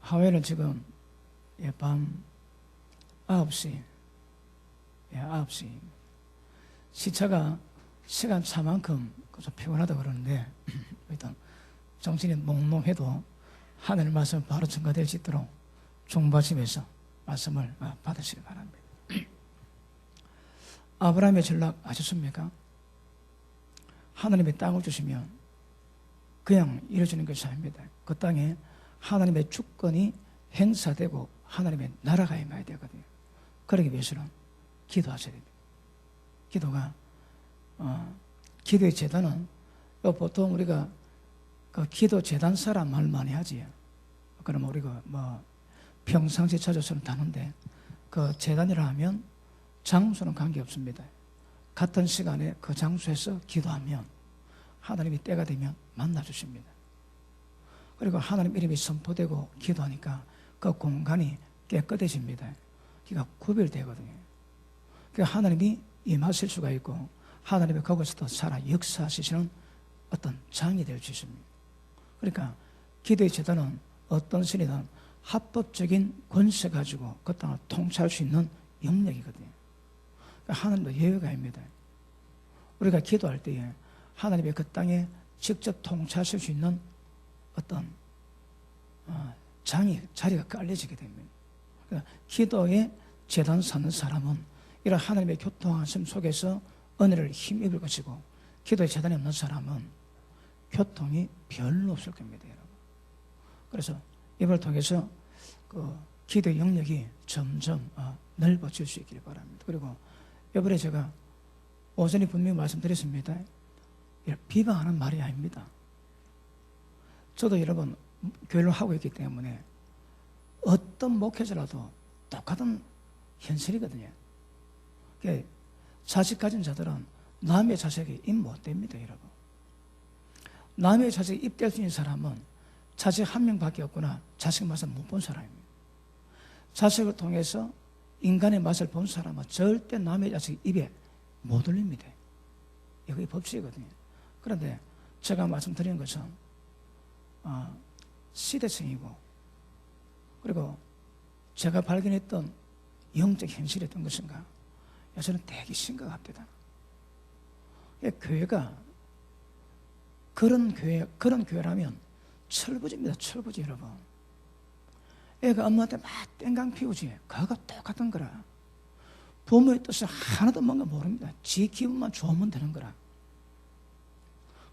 하와이는 지금 밤 9시, 9시. 시차가 시간 차만큼 좀 피곤하다고 그러는데, 일단 정신이 몽롱해도 하늘 말씀 바로 전가될 수 있도록 중보하시면서 말씀을 받으시기 바랍니다. 아브라함의 전락 아셨습니까? 하나님의 땅을 주시면 그냥 이루어지는 것이 아닙니다. 그 땅에 하나님의 주권이 행사되고 하나님의 나라가 임해야 되거든요. 그러기 위해서는 기도하셔야 됩니다. 기도가 기도의 제단은 보통 우리가 그 기도 제단 사람 말 많이 하지. 그러면 우리가 평상시에 찾아서는 다는데 그 제단이라 하면 장소는 관계없습니다. 같은 시간에 그 장소에서 기도하면 하나님이 때가 되면 만나주십니다. 그리고 하나님 이름이 선포되고 기도하니까 그 공간이 깨끗해집니다. 그러니까 구별되거든요. 그러니까 하나님이 임하실 수가 있고 하나님이 거기서도 살아 역사하시는 어떤 장이 될 수 있습니다. 그러니까 기도의 제단은 어떤 신이든 합법적인 권세 가지고 그 땅을 통치할 수 있는 영역이거든요. 그러니까 하나님도 예외가입니다. 우리가 기도할 때에 하나님의 그 땅에 직접 통치하실 수 있는 어떤 자리가 깔려지게 됩니다. 그러니까 기도의 제단 사는 사람은 이런 하나님의 교통하심 속에서 은혜를 힘입을 것이고 기도의 제단이 없는 사람은 교통이 별로 없을 겁니다, 여러분. 그래서 이걸 통해서 그 기도의 영역이 점점 넓어질 수 있기를 바랍니다. 그리고 이번에 제가 오전에 분명히 말씀드렸습니다. 비방하는 말이 아닙니다. 저도 여러분 교회를 하고 있기 때문에 어떤 목회자라도 똑같은 현실이거든요. 자식 가진 자들은 남의 자식에 입 못 댑니다, 여러분. 남의 자식에 입 댈 수 있는 사람은 자식 한 명밖에 없거나 자식 맛을 못 본 사람입니다. 자식을 통해서 인간의 맛을 본 사람은 절대 남의 자식 입에 못 올립니다. 이게 법칙이거든요. 그런데 제가 말씀드리는 것은 시대성이고 그리고 제가 발견했던 영적 현실이었던 것인가? 저는 되게 심각합니다. 교회가 그런 교회라면 철부지입니다. 철부지, 여러분. 애가 엄마한테 막 땡강 피우지. 그거가 똑같은 거라. 부모의 뜻을 하나도 뭔가 모릅니다. 지 기분만 좋으면 되는 거라.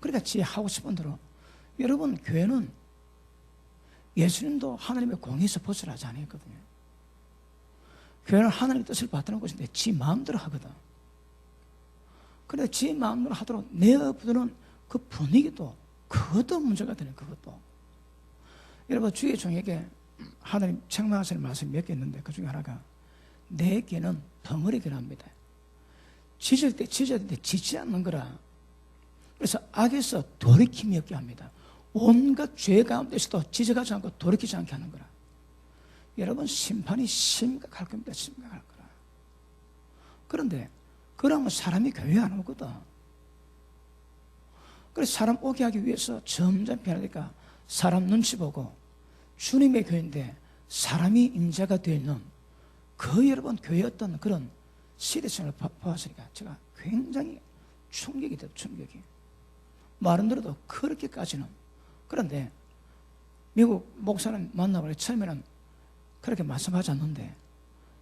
그러니까 지 하고 싶은 대로. 여러분, 교회는 예수님도 하나님의 공의에서 벗어나지 않았거든요. 교회는 하나님의 뜻을 받드는 곳인데 지 마음대로 하거든. 그래 지 마음대로 하도록 내어부드는 그 분위기도 그것도 문제가 되는 그것도. 여러분 주의 종에게 하나님 책망하시는 말씀이 몇 개 있는데 그 중에 하나가 내 개는 덩어리 개랍니다. 짖을 때 짖어야 되는데 짖지 않는 거라. 그래서 악에서 돌이킴이 없게 합니다. 온갖 죄 가운데서도 짖어가지 않고 돌이키지 않게 하는 거라. 여러분 심판이 심각할 겁니다. 심각할 거라. 그런데 그러면 사람이 교회 안 오거든. 그래서 사람 오게 하기 위해서 점점 변하니까 사람 눈치 보고 주님의 교회인데 사람이 임재가 되어 있는 그 여러분 교회의 어떤 그런 시대성을 보았으니까 제가 굉장히 충격이 돼요. 충격이. 말은 들어도 그렇게까지는. 그런데 미국 목사님 만나보니 처음에는 그렇게 말씀하지 않는데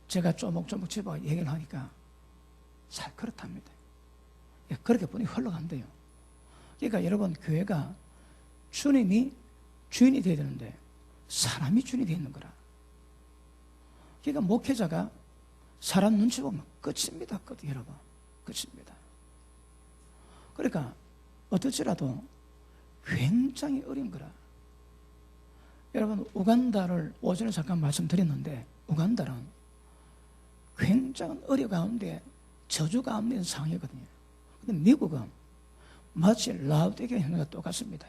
제가 쪼목쪼목 집어 얘기를 하니까 잘 그렇답니다. 그렇게 분위기 흘러간대요. 그러니까 여러분 교회가 주님이 주인이 되어야 되는데 사람이 주인이 되어 있는 거라. 그러니까 목회자가 사람 눈치 보면 끝입니다. 끝 여러분. 끝입니다. 그러니까 어떨지라도 굉장히 어려운 거라. 여러분 우간다를 오전에 잠깐 말씀드렸는데 우간다는 굉장히 어려 가운데 저주 가운데 있는 상황이거든요. 근데 미국은 마치 라우디게아 현상과 똑같습니다.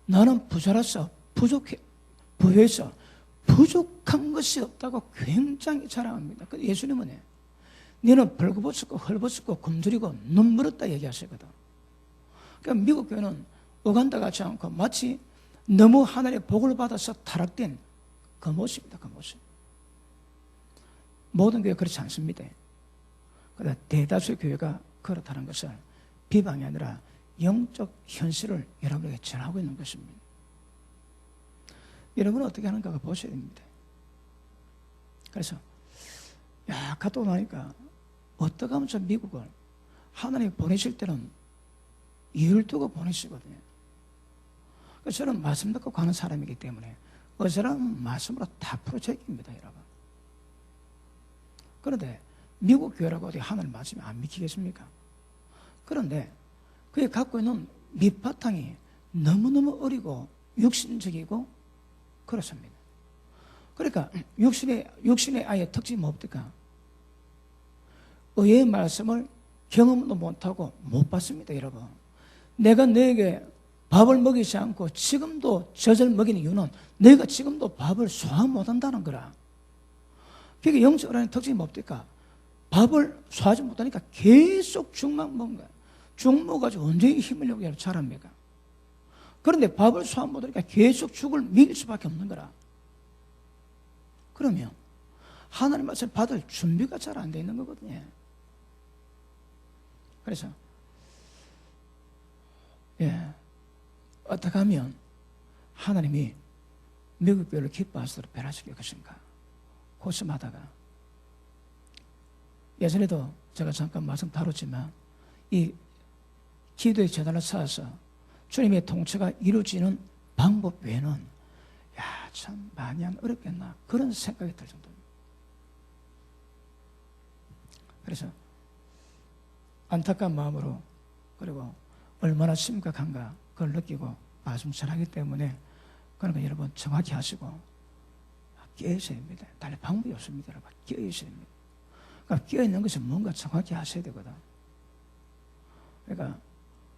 나는 부자라서 부유해서 부족한 것이 없다고 굉장히 자랑합니다. 근데 예수님은 너는 벌거벗고 헐벗고 굶주리고 눈물었다 얘기하시거든. 그러니까 미국 교회는 우간다 같지 않고 마치 너무 하나님의 복을 받아서 타락된 그 모습입니다. 그 모습. 모든 교회 그렇지 않습니다. 그러나 대다수의 교회가 그렇다는 것을 비방이 아니라 영적 현실을 여러분에게 전하고 있는 것입니다. 여러분은 어떻게 하는가 보셔야 됩니다. 그래서 갔다 오고 나니까 어떻게 하면 저 미국을 하나님이 보내실 때는 이유를 두고 보내시거든요. 그래서 저는 말씀 듣고 가는 사람이기 때문에 어지간하면 말씀으로 다 풀어제깁니다, 여러분. 그런데 미국 교회라고 어디 하나님 말씀이 안 믿기겠습니까? 그런데 그게 갖고 있는 밑바탕이 너무너무 어리고 육신적이고 그렇습니다. 그러니까 육신의 아예 특징이 뭡니까? 의의 말씀을 경험도 못하고 못 받습니다, 여러분. 내가 너에게 밥을 먹이지 않고 지금도 젖을 먹이는 이유는 너희가 지금도 밥을 소화 못한다는 거라. 그게 영적으로 특징이 뭡니까? 밥을 소화하지 못하니까 계속 죽만 먹는 거야. 죽 먹어가지고 언제 힘을 내고 자랍니까? 그런데 밥을 소화 못하니까 계속 죽을 먹일 수밖에 없는 거라. 그러면 하나님 말씀을 받을 준비가 잘 안 돼 있는 거거든요. 그래서 어떻게 하면 하나님이 미국 교회를 기뻐하시도록 변화시킬 것인가 고심하다가 예전에도 제가 잠깐 말씀 다뤘지만 이 기도의 재단을 쌓아서 주님의 통치가 이루어지는 방법 외에는 참 많이 안 어렵겠나 그런 생각이 들 정도입니다. 그래서 안타까운 마음으로 그리고 얼마나 심각한가 그걸 느끼고 말씀 전하기 때문에 그러니까 여러분 정확히 하시고 깨어있어야 됩니다. 다른 방법이 없습니다. 여러분 깨어있어야 됩니다. 그러니까 깨어있는 것은 뭔가 정확히 하셔야 되거든. 그러니까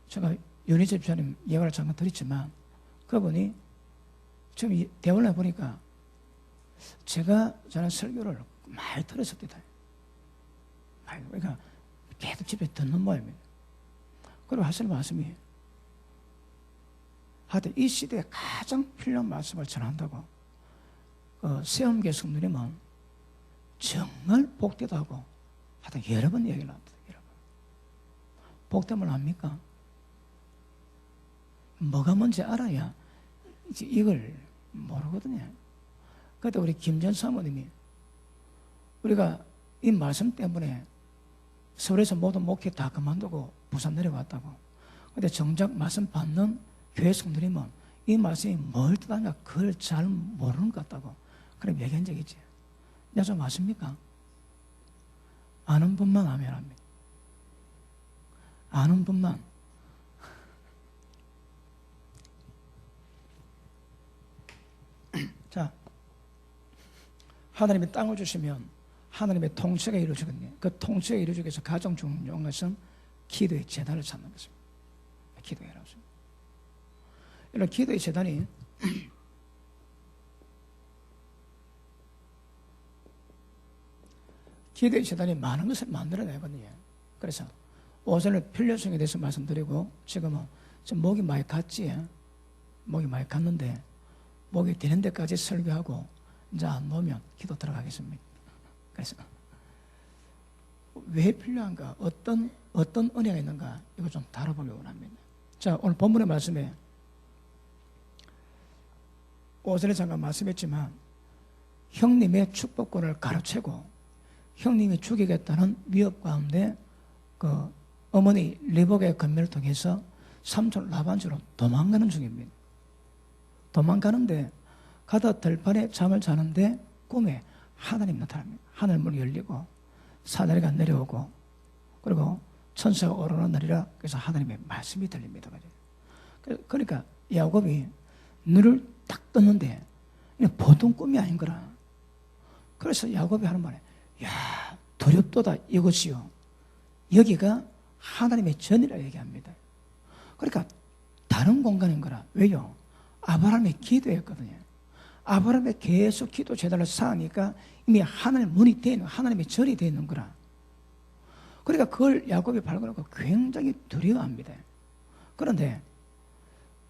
제가 윤희 집사님 예화를 잠깐 드렸지만 그분이 지금 대화를 해보니까 제가 저는 설교를 많이 들었습니다. 그러니까 계속 집에 듣는 모양입니다. 그리고 하시는 말씀이 하여튼 이 시대에 가장 필요한 말씀을 전한다고 세엄교 성도님은 정말 복되다 하고 하여튼 여러 번 얘기를 합니다. 복되면 압니까? 뭐가 뭔지 알아야 이제 이걸 모르거든요. 그때 우리 김전 사모님이 우리가 이 말씀 때문에 서울에서 모든 목회 다 그만두고 부산 내려왔다고. 근데 정작 말씀 받는 교회 성도님은 이 말씀이 뭘 뜻하냐 그걸 잘 모르는 것 같다고. 그럼 얘기한 적 있지. 야, 좀 아십니까? 아는 분만 아멘 합니다. 아는 분만. 자, 하나님이 땅을 주시면 하나님의 통치가 이루어지거든요. 그 통치가 이루어지기 위해서 가장 중요한 것은 기도의 재단을 찾는 것입니다. 기도의 재단. 이런 기도의 재단이 기도의 재단이 많은 것을 만들어내거든요. 그래서 오전에 필요성에 대해서 말씀드리고 지금은 좀 목이 많이 갔지. 목이 많이 갔는데 목이 되는 데까지 설교하고 이제 안 놓으면 기도 들어가겠습니다. 그래서 왜 필요한가? 어떤 은혜가 있는가? 이거 좀 다뤄보려고 합니다. 자, 오늘 본문의 말씀에 오전에 잠깐 말씀했지만 형님의 축복권을 가로채고 형님이 죽이겠다는 위협 가운데 그 어머니 리복의 건면을 통해서 삼촌 라반주로 도망가는 중입니다. 도망가는데 가다 들판에 잠을 자는데 꿈에 하나님 나타납니다. 하늘 문이 열리고 사다리가 내려오고 그리고 천사가 오르내리라. 그래서 하나님의 말씀이 들립니다. 그러니까 야곱이 눈을 딱 떴는데 보통 꿈이 아닌 거라. 그래서 야곱이 하는 말에 야 두렵도다 이것이요. 여기가 하나님의 전이라 얘기합니다. 그러니까 다른 공간인 거라. 왜요? 아브라함이 기도했거든요. 아브라함이 계속 기도 제단을 쌓으니까 이미 하나님 문이 되어 있는 하나님의 절이 되어 있는 거라. 그러니까 그걸 야곱이 발견하고 굉장히 두려워합니다. 그런데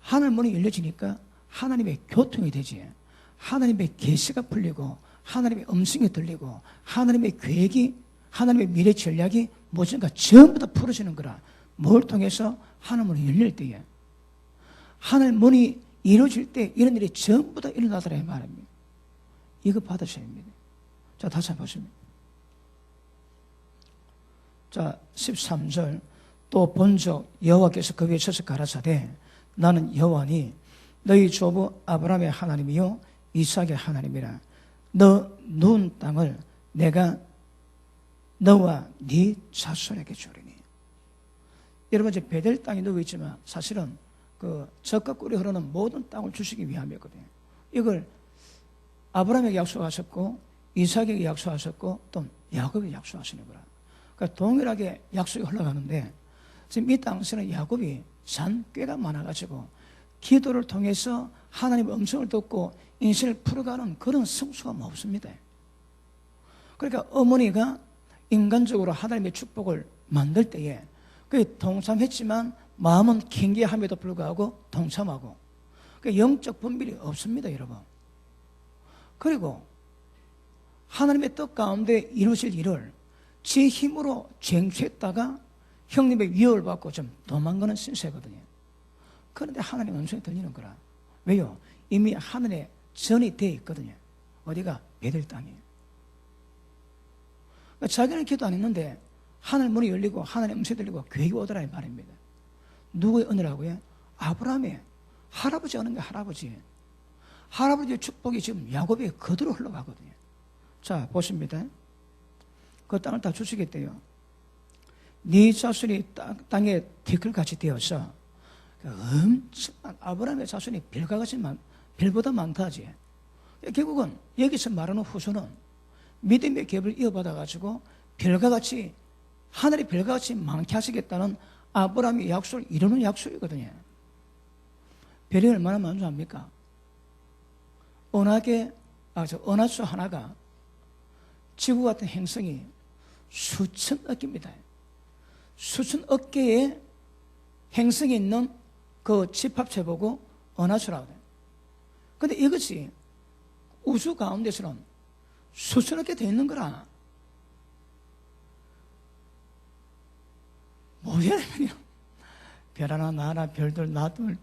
하늘 문이 열려지니까 하나님의 교통이 되지. 하나님의 계시가 풀리고 하나님의 음성이 들리고 하나님의 계획이, 하나님의 미래 전략이 무엇인가 전부 다 풀어지는 거라. 뭘 통해서? 하늘 문이 열릴 때에, 하늘 문이 이루어질 때 이런 일이 전부 다 일어나더라 이 말입니다. 이거 받으셔야 합니다. 자, 다시 한번 보십니다. 자, 13절. 또 본적 여호와께서 그 위에 서서 가라사대 나는 여호와니 너희 조부 아브라함의 하나님이요 이삭의 하나님이라. 너 누운 땅을 내가 너와 네 자손에게 주리니. 여러분, 이제 베델 땅이 누워 있지만 사실은 그 적과 꿀이 흐르는 모든 땅을 주시기 위함이었거든요. 이걸 아브라함에게 약속하셨고 이삭에게 약속하셨고 또 야곱에게 약속하시는 거라. 그러니까 동일하게 약속이 흘러가는데 지금 이 당시에는 야곱이 잔꾀가 많아가지고 기도를 통해서 하나님의 음성을 듣고 인생을 풀어가는 그런 성수가 없습니다. 그러니까 어머니가 인간적으로 하나님의 축복을 만들 때에 그게 동참했지만 마음은 경계함에도 불구하고 동참하고 그 영적 분별이 없습니다, 여러분. 그리고 하나님의 뜻 가운데 이루실 일을 제 힘으로 쟁취했다가 형님의 위협을 받고 좀 도망가는 신세거든요. 그런데 하나님의 음성이 들리는 거라. 왜요? 이미 하늘에 전이 되어 있거든요. 어디가? 베델 땅이에요. 그러니까 자기는 기도 안 했는데 하늘 문이 열리고 하나님의 음성이 들리고 계획이 오더라 이 말입니다. 누구의 은혜라고요? 아브라함의 할아버지 하는 게 할아버지. 할아버지의 축복이 지금 야곱에게 그대로 흘러가거든요. 자, 보십니다. 그 땅을 다 주시겠대요. 네 자손이 땅에 티끌같이 되어서 엄청난 아브라함의 자손이 별보다 많다지. 결국은 여기서 말하는 후손은 믿음의 갭을 이어받아가지고 별과같이 하늘이 별과같이 많게 하시겠다는 아브라함의 약속을 이루는 약속이거든요. 별이 얼마나 많은 줄 압니까? 은하수 하나가 지구 같은 행성이 수천억 개입니다. 수천억 개의 행성이 있는 그 집합체 보고 은하수라고 해요. 그런데 이것이 우주 가운데서는 수천억 개 더 있는 거라. 뭐냐면요, 별 하나 나 하나 별들 나둘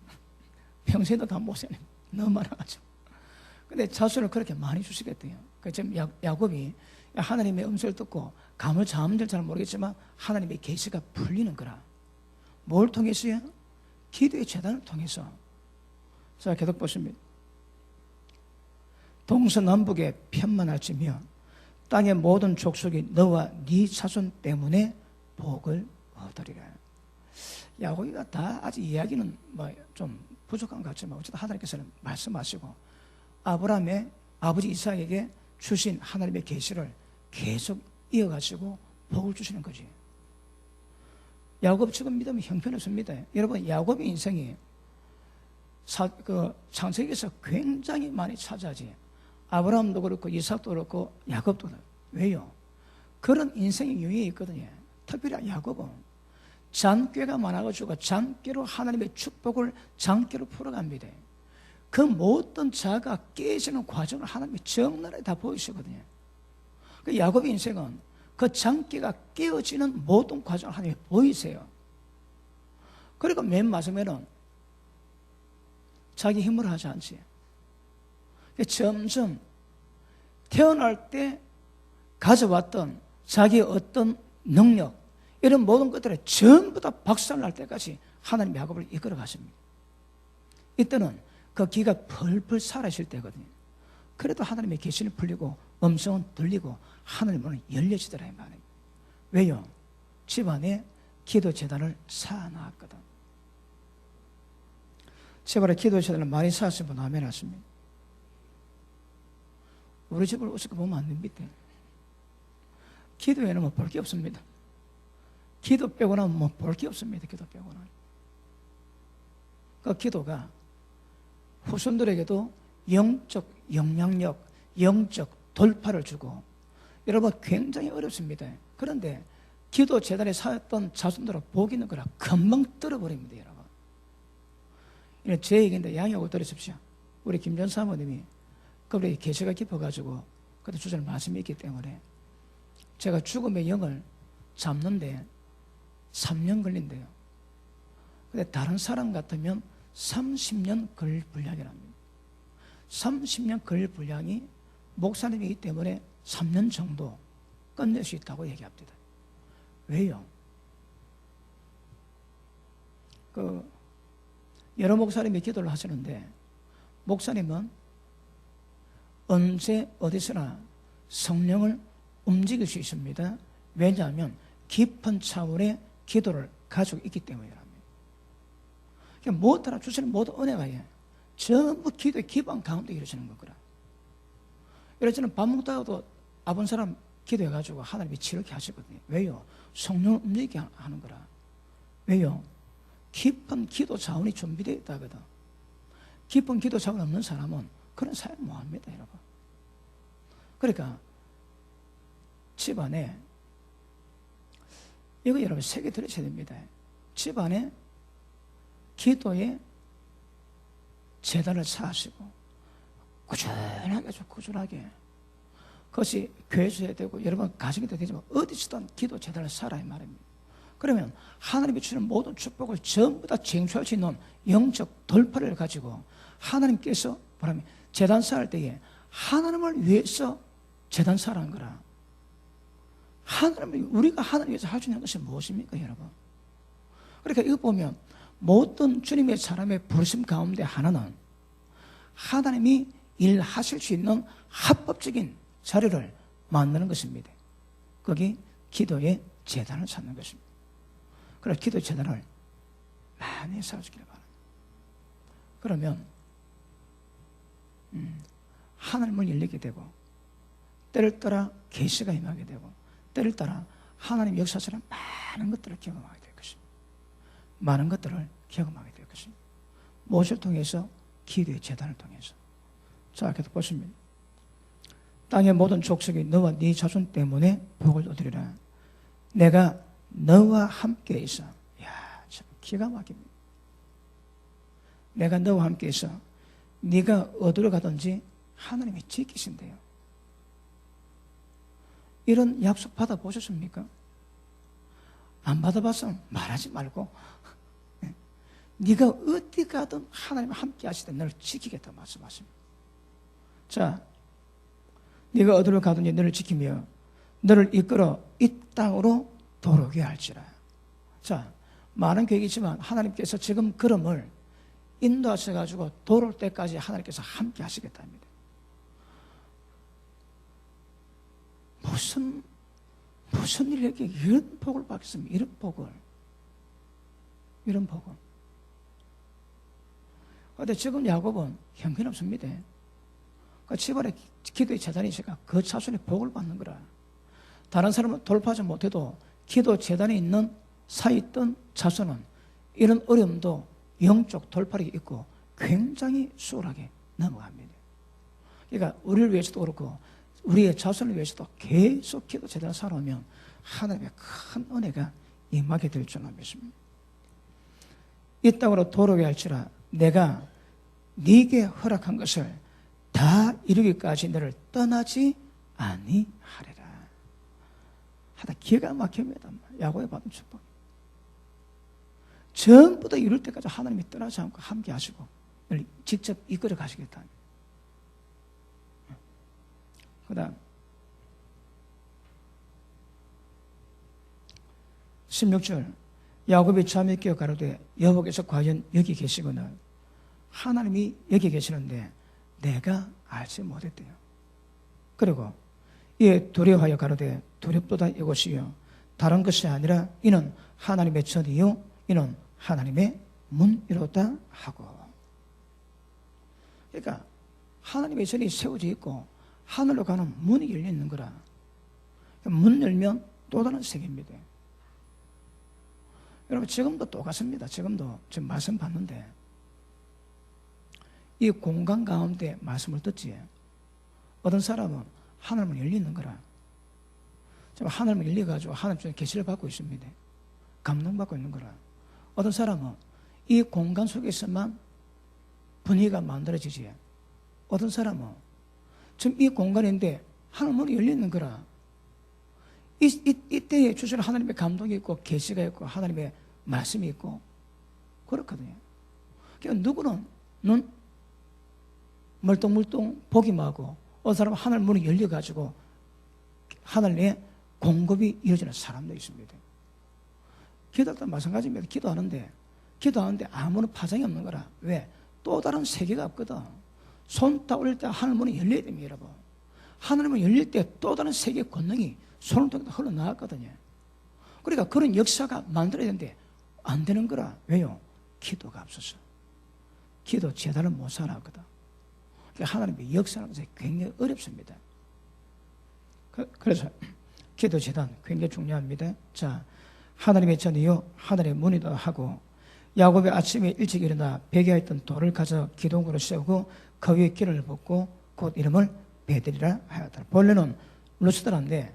평생도 다 못 세네. 너무 많아가지고. 근데 자손을 그렇게 많이 주시겠대요. 그러니까 지금 야곱이 하나님의 음성을 듣고 감을 잡는지 잘 모르겠지만 하나님의 계시가 풀리는 거라. 뭘 통해서요? 기도의 재단을 통해서. 자, 계속 보십니다. 동서남북에 편만할지며 땅의 모든 족속이 너와 네 자손 때문에 복을 얻으리라. 야곱이가 다 아직 이야기는 좀 부족한 것 같지만 어쨌든 하나님께서는 말씀하시고 아브라함의 아버지 이삭에게 주신 하나님의 계시를 계속 이어가시고 복을 주시는 거지. 야곱 지금 믿으면 형편없습니다. 여러분, 야곱의 인생이 창세기에서 굉장히 많이 차지하지. 아브라함도 그렇고 이삭도 그렇고 야곱도 그렇고. 왜요? 그런 인생의 유형이 있거든요. 특별히 야곱은 잔꾀가 많아가지고 잔꾀로 하나님의 축복을 잔꾀로 풀어갑니다. 그 모든 자가 깨지는 과정을 하나님이 적나라하게 다 보이시거든요. 그 야곱의 인생은 그 잔꾀가 깨어지는 모든 과정을 하나님이 보이세요. 그리고 맨 마지막에는 자기 힘으로 하지 않지. 점점 태어날 때 가져왔던 자기의 어떤 능력, 이런 모든 것들을 전부 다 박살날 때까지 하나님 야곱을 이끌어 가십니다. 이때는 그 기가 펄펄 살아있을 때거든요. 그래도 하나님의 계시는 풀리고 음성은 들리고 하늘 문은 열려지더라 이 말이에요. 왜요? 집안에 기도 재단을 쌓아놨거든. 집안에 기도 재단을 많이 쌓았으면 분 아멘 하십니다. 우리 집을 어떻게 보면 안 됩니다. 기도에는 뭐 볼 게 없습니다. 기도 빼고는 뭐 볼 게 없습니다. 기도 빼고는. 그 기도가 후손들에게도 영적 영향력, 영적 돌파를 주고, 여러분 굉장히 어렵습니다. 그런데 기도 재단에 쌓였던 자손들은 복이 있는 거라 금방 떨어버립니다, 여러분. 제 얘기인데 양해하고 들으십시오. 우리 김전 사모님이 그분의 계시가 깊어가지고 그때 주절 말씀이 있기 때문에 제가 죽음의 영을 잡는데 3년 걸린대요. 근데 다른 사람 같으면 30년 걸릴 분량이랍니다. 30년 걸릴 분량이 목사님이기 때문에 3년 정도 끝낼 수 있다고 얘기합니다. 왜요? 여러 목사님이 기도를 하시는데 목사님은 언제 어디서나 성령을 움직일 수 있습니다. 왜냐하면 깊은 차원의 기도를 가지고 있기 때문이랍니다. 그러니까 무엇 하나 주시는 모든 은혜가 전부 기도의 기반 가운데 이루어지는 거구나. 이래저는 밥 먹다가도 아픈 사람 기도해가지고 하나님이 치료케 하시거든요. 왜요? 성령을 움직이게 하는 거라. 왜요? 깊은 기도 자원이 준비되어 있다거든. 깊은 기도 자원 없는 사람은 그런 사역 못합니다, 여러분. 그러니까 집안에 이거 여러분 새겨 들으셔야 됩니다. 집안에 기도에 재단을 쌓으시고 꾸준하게 그것이 교회에서 해야 되고 여러분 가정에도 되지만 어디서든 기도 재단을 쌓으라 이 말입니다. 그러면 하나님이 주는 모든 축복을 전부 다 쟁취할 수 있는 영적 돌파를 가지고 하나님께서 뭐라면 재단 쌓을 때에 하나님을 위해서 재단 쌓으라는 거라. 우리가 하나님 위해서 할 수 있는 것이 무엇입니까, 여러분? 그러니까 이거 보면 모든 주님의 사람의 부르심 가운데 하나는 하나님이 일하실 수 있는 합법적인 자료를 만드는 것입니다. 거기 기도의 재단을 찾는 것입니다. 그래서 기도의 재단을 많이 쌓아주기를 바랍니다. 그러면 하늘문이 열리게 되고 때를 따라 계시가 임하게 되고 때를 따라 하나님 역사처럼 많은 것들을 경험하게 될 것입니다. 많은 것들을 경험하게 될 것입니다. 무엇을 통해서? 기도의 재단을 통해서. 자, 계속 보십니다. 땅의 모든 족속이 너와 네 자손 때문에 복을 얻으리라. 내가 너와 함께 있어. 이야, 참 기가 막힙니다. 내가 너와 함께 있어. 네가 어디로 가든지 하나님이 지키신대요. 이런 약속 받아보셨습니까? 안 받아봤으면 말하지 말고 네가 어디 가든 하나님 함께 하시되 너를 지키겠다 말씀하십니다. 자, 네가 어디로 가든지 너를 지키며 너를 이끌어 이 땅으로 도로게 할지라. 자, 많은 계획이지만 하나님께서 지금 걸음을 인도하셔가지고 도를 때까지 하나님께서 함께 하시겠답니다. 무슨 일에게 이런 복을 받겠습니까? 이런 복을. 그런데 지금 야곱은 형편없습니다. 그 집안에 기도의 재단이 있으니까 그 자손이 복을 받는 거라. 다른 사람은 돌파하지 못해도 기도 재단에 있는 사있던 자손은 이런 어려움도 영적 돌파력이 있고 굉장히 수월하게 넘어갑니다. 그러니까 우리를 위해서도 그렇고 우리의 자손을 위해서도 계속 기도 재단을 살아오면 하나님의 큰 은혜가 임하게 될 줄로 믿습니다. 이 땅으로 도로게 할지라 내가 네게 허락한 것을 다 이루기까지 너를 떠나지 아니하리라. 하다 기가 막힙니다. 야곱이 받은 축복. 전부 다 이룰 때까지 하나님이 떠나지 않고 함께 하시고 너를 직접 이끌어 가시겠다. 그 다음 16절 야곱이 잠에 깨어 가로되 여호와께서 과연 여기 계시거늘 하나님이 여기 계시는데 내가 알지 못했대요. 그리고 이에 두려워하여 가로되 두렵도다 이것이요 다른 것이 아니라 이는 하나님의 전이요 이는 하나님의 문이로다 하고. 그러니까 하나님의 전이 세워져 있고 하늘로 가는 문이 열려 있는 거라. 문 열면 또 다른 세계입니다. 여러분 지금도 똑같습니다. 지금도 지금 말씀 받는데 이 공간 가운데 말씀을 듣지 어떤 사람은 하늘문 열려 있는 거라. 지금 하늘문 열려가지고 하나님 중에 계시를 받고 있습니다. 감동받고 있는 거라. 어떤 사람은 이 공간 속에서만 분위기가 만들어지지 어떤 사람은 지금 이 공간인데 하늘 문이 열리는 거라. 이때에 주시는 하나님의 감동이 있고 계시가 있고 하나님의 말씀이 있고 그렇거든요. 그러니까 누구는 눈 멀뚱멀뚱 보기만 하고 어떤 사람은 하늘 문이 열려가지고 하늘에 공급이 이루어지는 사람도 있습니다. 기도할 때 마찬가지입니다. 기도하는데 아무런 파장이 없는 거라. 왜? 또 다른 세계가 없거든. 손 딱 올릴 때 하늘 문이 열려야 됩니다, 여러분. 하늘 문이 열릴 때 또 다른 세계의 권능이 손을 통해 흘러나왔거든요. 그러니까 그런 역사가 만들어야 되는데 안 되는 거라. 왜요? 기도가 없어서. 기도 제대로 못 살아왔거든. 그러니까 하나님의 역사라는 것이 굉장히 어렵습니다. 그래서 기도 재단 굉장히 중요합니다. 자, 하나님의 전이요 하늘의 문이다 하고 야곱이 아침에 일찍 일어나 베개에 있던 돌을 가져 기둥으로 세우고 그 위에 기름을 붓고 곧 이름을 베들이라 하였다. 본래는 루스드라인데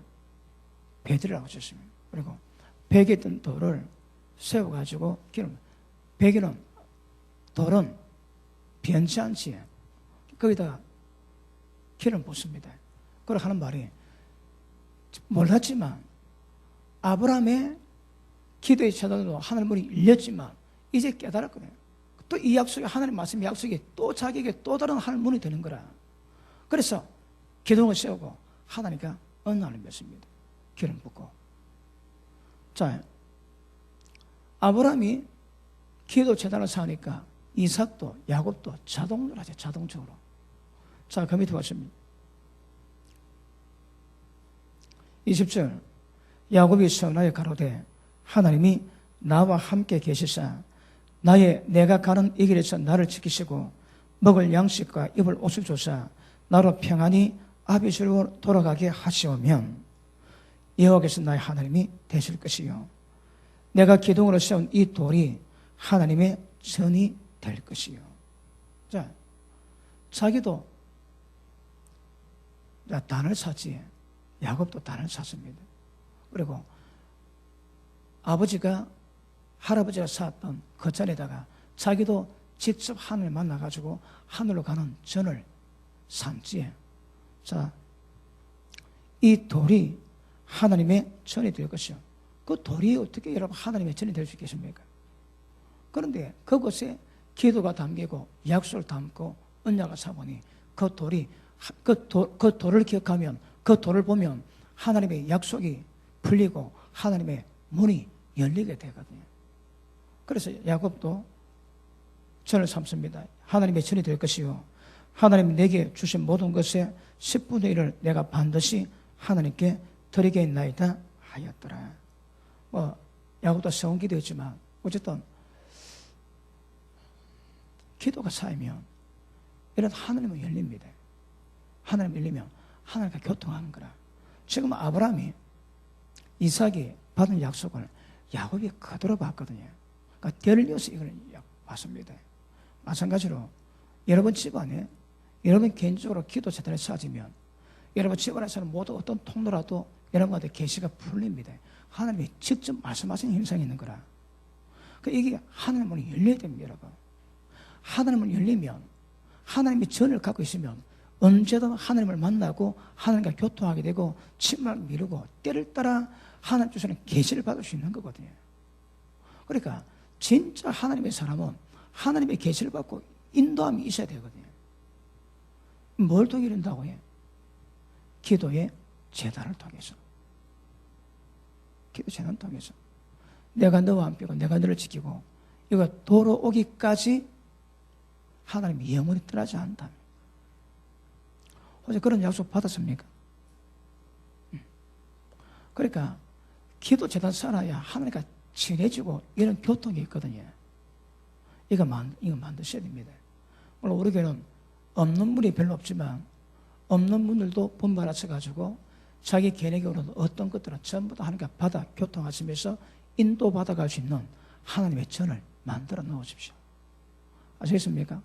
베들이라고 하셨습니다. 그리고 베개에 있던 돌을 세워가지고 베개는 돌은 변치 않지. 거기다가 기름 붓습니다. 그걸 하는 말이 몰랐지만 아브라함의 기도의 차단으로 하늘 문이 열렸지만 이제 깨달았거든요. 또 이 약속이 하나님 말씀의 약속이 또 자기에게 또 다른 하늘 문이 되는 거라. 그래서 기둥을 세우고 하나님과 언약을 맺습니다. 기름 붓고. 자, 아브라함이 기도 재단을 쌓으니까 이삭도 야곱도 자동으로 하죠. 자동적으로. 자, 그 밑에 보십니다. 20절 야곱이 서나에 가로되 하나님이 나와 함께 계시사 내가 가는 이 길에서 나를 지키시고 먹을 양식과 입을 옷을 주사 나로 평안히 아비스로 돌아가게 하시오면 여호와께서 나의 하나님이 되실 것이요 내가 기둥으로 세운 이 돌이 하나님의 전이 될 것이요. 자, 자기도 단을 샀지. 야곱도 단을 샀습니다. 그리고 아버지가 할아버지가 쌓았던 그 자리에다가 자기도 직접 하늘을 만나가지고 하늘로 가는 전을 삼지. 자, 이 돌이 하나님의 전이 될 것이요. 그 돌이 어떻게 여러분 하나님의 전이 될 수 있겠습니까? 그런데 그곳에 기도가 담기고 약속을 담고 언약을 삼으니 그 돌이 그 돌을 기억하면 그 돌을 보면 하나님의 약속이 풀리고 하나님의 문이 열리게 되거든요. 그래서 야곱도 전을 삼습니다. 하나님의 전이 될 것이요 하나님이 내게 주신 모든 것의 10분의 1을 내가 반드시 하나님께 드리겠나이다 하였더라. 야곱도 세운 기도였지만 어쨌든 기도가 쌓이면 이런 하늘님은 열립니다. 하늘님 열리면 하나님과 교통하는 거라. 지금 아브라함이 이삭이 받은 약속을 야곱이 그대로 받거든요. 그러니까 들려서 이걸 받습니다. 마찬가지로 여러분 집안에 여러분 개인적으로 기도 재단에 쌓아지면 여러분 집안에서는 모두 어떤 통로라도 여러분한테 계시가 풀립니다. 하나님이 직접 말씀하시는 현상이 있는 거라. 이게 하나님의 문이 열려야 됩니다, 여러분. 하나님을 열리면 하나님의 전을 갖고 있으면 언제든 하나님을 만나고 하나님과 교통하게 되고 침을 미루고 때를 따라 하나님 주시는 계시를 받을 수 있는 거거든요. 그러니까 진짜 하나님의 사람은 하나님의 계시를 받고 인도함이 있어야 되거든요. 뭘 통해 이룬다고 해? 기도의 재단을 통해서. 기도 재단을 통해서. 내가 너와 함께고 내가 너를 지키고 이거 돌아오기까지 하나님이 영원히 떠나지 않는다. 혹시 그런 약속 받았습니까? 그러니까 기도 재단 쌓아야 하나님과 친해지고 이런 교통이 있거든요. 이거 만드셔야 됩니다. 물론 우리 교회는 없는 분이 별로 없지만 없는 분들도 분발하셔가지고 자기 개인적으로는 어떤 것들은 전부 다 하나님과 받아 교통하시면서 인도받아갈 수 있는 하나님의 전을 만들어 놓으십시오. 아시겠습니까?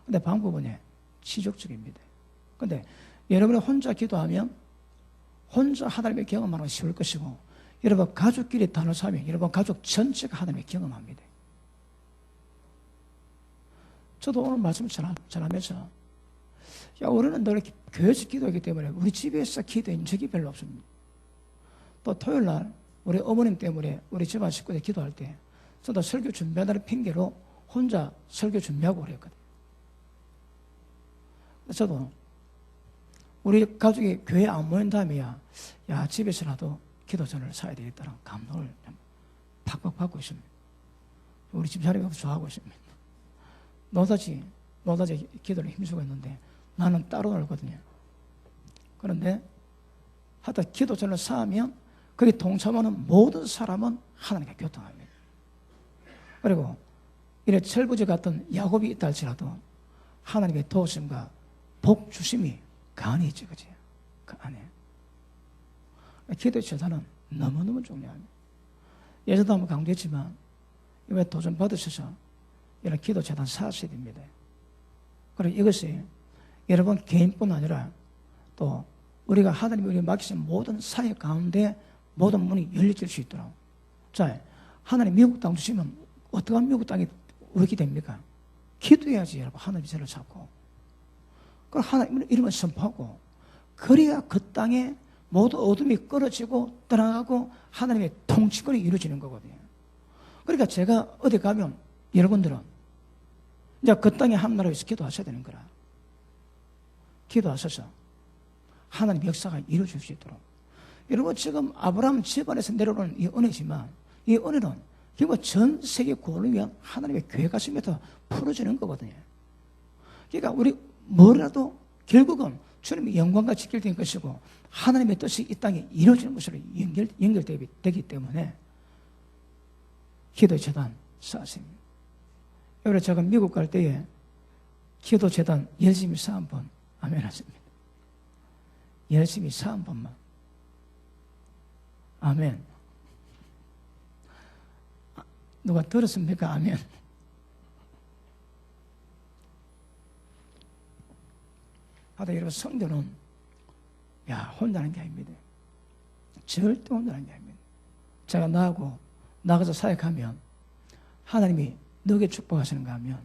근데 방법은 지속적입니다. 근데 여러분이 혼자 기도하면 혼자 하나님의 경험하는 건 쉬울 것이고 여러분 가족끼리 단을 쌓으면 여러분 가족 전체가 하나님의 경험합니다. 저도 오늘 말씀을 전하면서 야, 우리는 늘 교회에서 기도하기 때문에 우리 집에서 기도한 적이 별로 없습니다. 또 토요일 날 우리 어머님 때문에 우리 집안 식구들 기도할 때 저도 설교 준비한다는 핑계로 혼자 설교 준비하고 그랬거든요. 저도 우리 가족이 교회 안 모인 다음에야 야, 집에서라도 기도전을 사야 되겠다는 감동을 팍팍 받고 있습니다. 우리 집사람이 좋아하고 있습니다. 노다지 기도를 힘쓰고 있는데 나는 따로 놀거든요. 그런데 하여튼 기도전을 쌓으면 거기 동참하는 모든 사람은 하나님께 교통합니다. 그리고 이래 철부지 같은 야곱이 있다 할지라도 하나님의 도우심과 복 주심이 그 안에 있지, 그지? 그 안에. 기도의 재단은 너무너무 중요합니다. 예전도 한번 강조했지만 이번에 도전 받으셔서 이런 기도 재단 쌓으셔야 됩니다. 그리고 이것이 여러분 개인뿐 아니라 또 우리가 하나님이 우리에게 맡기신 모든 사역 가운데 모든 문이 열려질 수 있도록. 자, 하나님 미국 땅 주시면 어떻게 하면 미국 땅이 우리게 됩니까? 기도해야지, 여러분. 하나님 저를 잡고. 그럼 하나님 이름을 선포하고, 그래야 그 땅에 모두 어둠이 끊어지고 떠나가고 하나님의 통치권이 이루어지는 거거든요. 그러니까 제가 어디 가면 여러분들은 이제 그 땅에 한 나라에서 기도하셔야 되는 거라. 기도하셔서 하나님 역사가 이루어질 수 있도록. 여러분, 지금 아브라함 집안에서 내려오는 이 은혜지만 이 은혜는 결국 전 세계 구원을 위한 하나님의 교회가 있으면서 풀어지는 거거든요. 그러니까 우리 뭐라도 결국은 주님의 영광과 직결된 것이고 하나님의 뜻이 이 땅에 이루어지는 것으로 연결되기 때문에 기도 재단 쌓았습니다. 여러분, 제가 미국 갈 때에 기도 재단 열심히 쌓은 분 아멘 하십니다. 열심히 쌓은 분만 아멘. 누가 들었습니까? 아멘. 하다 여러분, 성도는 혼자 하는 게 아닙니다. 절대 혼자 하는 게 아닙니다. 제가 나가서 사역하면 하나님이 너에게 축복하시는가 하면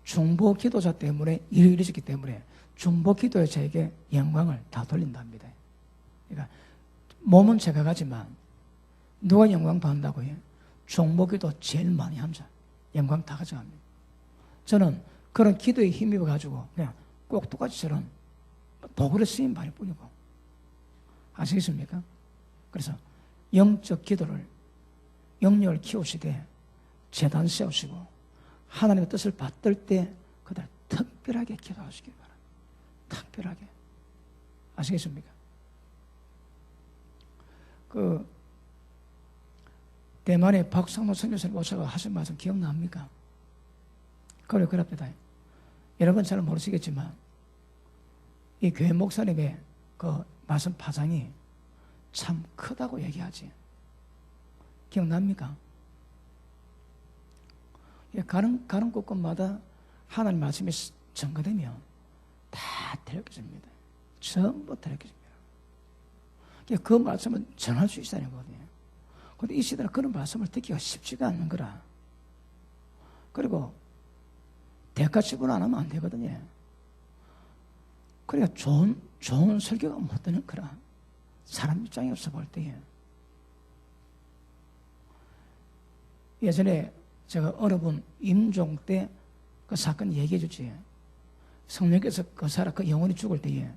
중보 기도자 때문에 일이 이루어졌기 때문에 중보 기도에 저에게 영광을 다 돌린답니다. 그러니까 몸은 제가 가지만 누가 영광 받는다고 해요? 중보 기도 제일 많이 합니다. 영광 다 가져갑니다. 저는 그런 기도에 힘입어 가지고 그냥 꼭두가지처럼 도구를 쓰임 받을 뿐이고. 아시겠습니까? 그래서 영적 기도를 영역을 키우시되 재단 세우시고 하나님의 뜻을 받들 때 그들 특별하게 기도하시기 바랍니다. 특별하게. 아시겠습니까? 대만의 박상노 선교사님 오셔서 하신 말씀 기억납니까? 그렇답니다. 여러분 잘 모르시겠지만 이 교회 목사님의 그 말씀 파장이 참 크다고 얘기하지. 기억납니까? 가는 곳곳마다 하나님 말씀이 전가되면 다 들려집니다. 전부 들려집니다. 그 말씀은 전할 수 있다는 거거든요. 그런데 이 시대는 그런 말씀을 듣기가 쉽지가 않는 거라. 그리고 대가 지불 안 하면 안 되거든요. 그러니까 좋은 설교가 못 되는 거라. 사람 입장에 없어 볼 때에. 예전에 제가 어느 분 임종 때 그 사건 얘기해 주지. 성령께서 그 영혼이 죽을 때에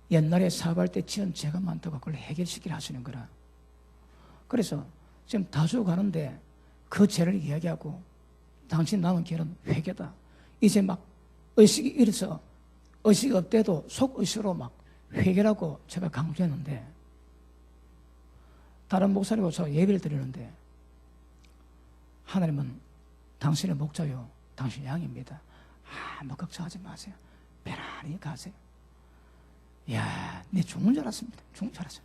옛날에 사업할 때 지은 죄가 많다고 그걸 해결시키려 하시는 거라. 그래서 지금 다 죽어가는데 그 죄를 이야기하고 당신 남은 길은 회개다. 이제 막 의식이 이래서 의식이 없대도 속의식으로 막 회개라고 제가 강조했는데 다른 목사님하고 저 예배를 드리는데 하나님은 당신의 목자요 당신의 양입니다. 아무 걱정하지 마세요. 편안히 가세요. 이야, 내 죽는 줄 알았습니다. 죽는 줄 알았어요.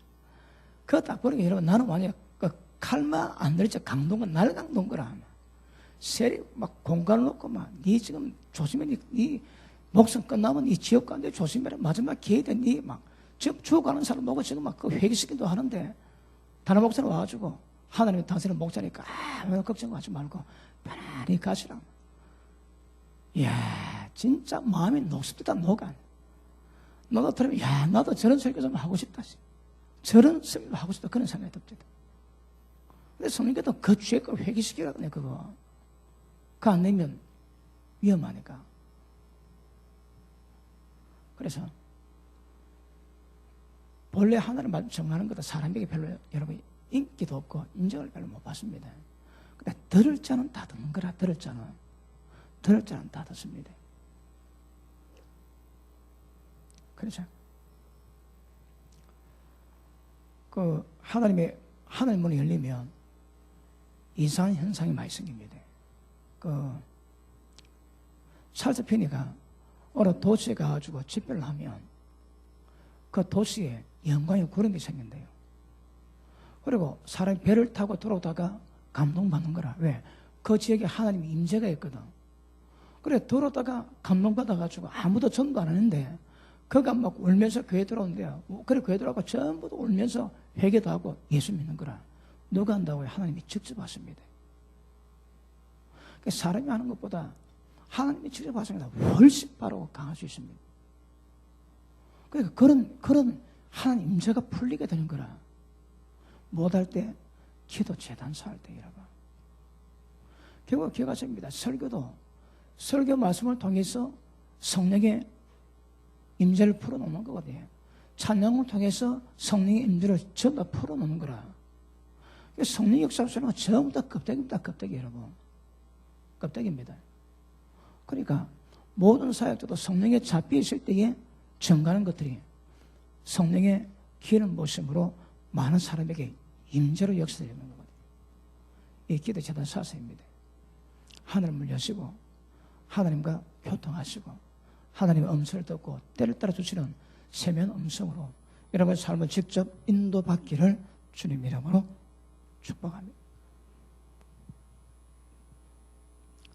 그거 딱 보니까 여러분 나는 완전히 그 칼만 안 들리자 강동건 날강동 거라. 세리 막 공간을 놓고 막 니 지금 조심해. 니 목숨 끝나면 이 지옥 가는데 조심해라. 마지막 기회 때 니 막 지금 죽어가는 사람 보고 지금 막 그 회개시키기도 하는데 다른 목사님 와가지고 하나님이 당신은 목자니까 아무 걱정하지 말고 편안히 가시라. 이야, 진짜 마음이 녹습니다. 녹아. 너도 들으면 야 나도 저런 설교 좀 하고 싶다. 저런 설교 하고 싶다. 그런 생각이 듭니다. 근데 성령께서 그 죄가 회개시키라거든요. 그거. 그거 안 내면 위험하니까. 그래서 본래 하나님 정하는 것도 사람에게 별로 여러분 인기도 없고 인정을 별로 못 받습니다. 근데 들을 자는 다 듣는 거라. 들을 자는 다 듣습니다. 그렇죠? 그 하나님의 하늘 문이 열리면 이상한 현상이 많이 생깁니다. 그 찰스 피니가 어느 도시에 가가지고 집회를 하면 그 도시에 영광의 구름이 생긴대요. 그리고 사람이 배를 타고 들어오다가 감동받는 거라. 왜? 그 지역에 하나님의 임재가 있거든. 그래 들어오다가 감동받아가지고 아무도 전도 안 하는데 그가 막 울면서 교회 들어오는데요. 그래 교회 들어오고 전부 다 울면서 회개도 하고 예수 믿는 거라. 누가 한다고요? 하나님이 직접 하십니다. 사람이 하는 것보다 하나님이 직접 하시는 것보다 훨씬 빠르고 강할 수 있습니다. 그러니까 그런 하나님 임재가 풀리게 되는 거라. 못할 때 기도 재단사 할 때 여러분. 결국 기억하십니다. 설교도 설교 말씀을 통해서 성령의 임재를 풀어놓는 거거든요. 찬양을 통해서 성령의 임재를 전부 다 풀어놓는 거라. 성령 역사는 전부 다 껍데기입니다. 껍데기 여러분. 껍데기입니다. 그러니까 모든 사역자도 성령에 잡혀있을 때에 전가하는 것들이 성령의 기름 부으심으로 많은 사람에게 임재로 역사되는 거거든요. 이 기도 재단 사사입니다. 하늘을 여시고 하나님과 교통하시고 하나님의 음성을 듣고 때를 따라 주시는 세면 음성으로 여러분의 삶을 직접 인도받기를 주님 이름으로 축복합니다.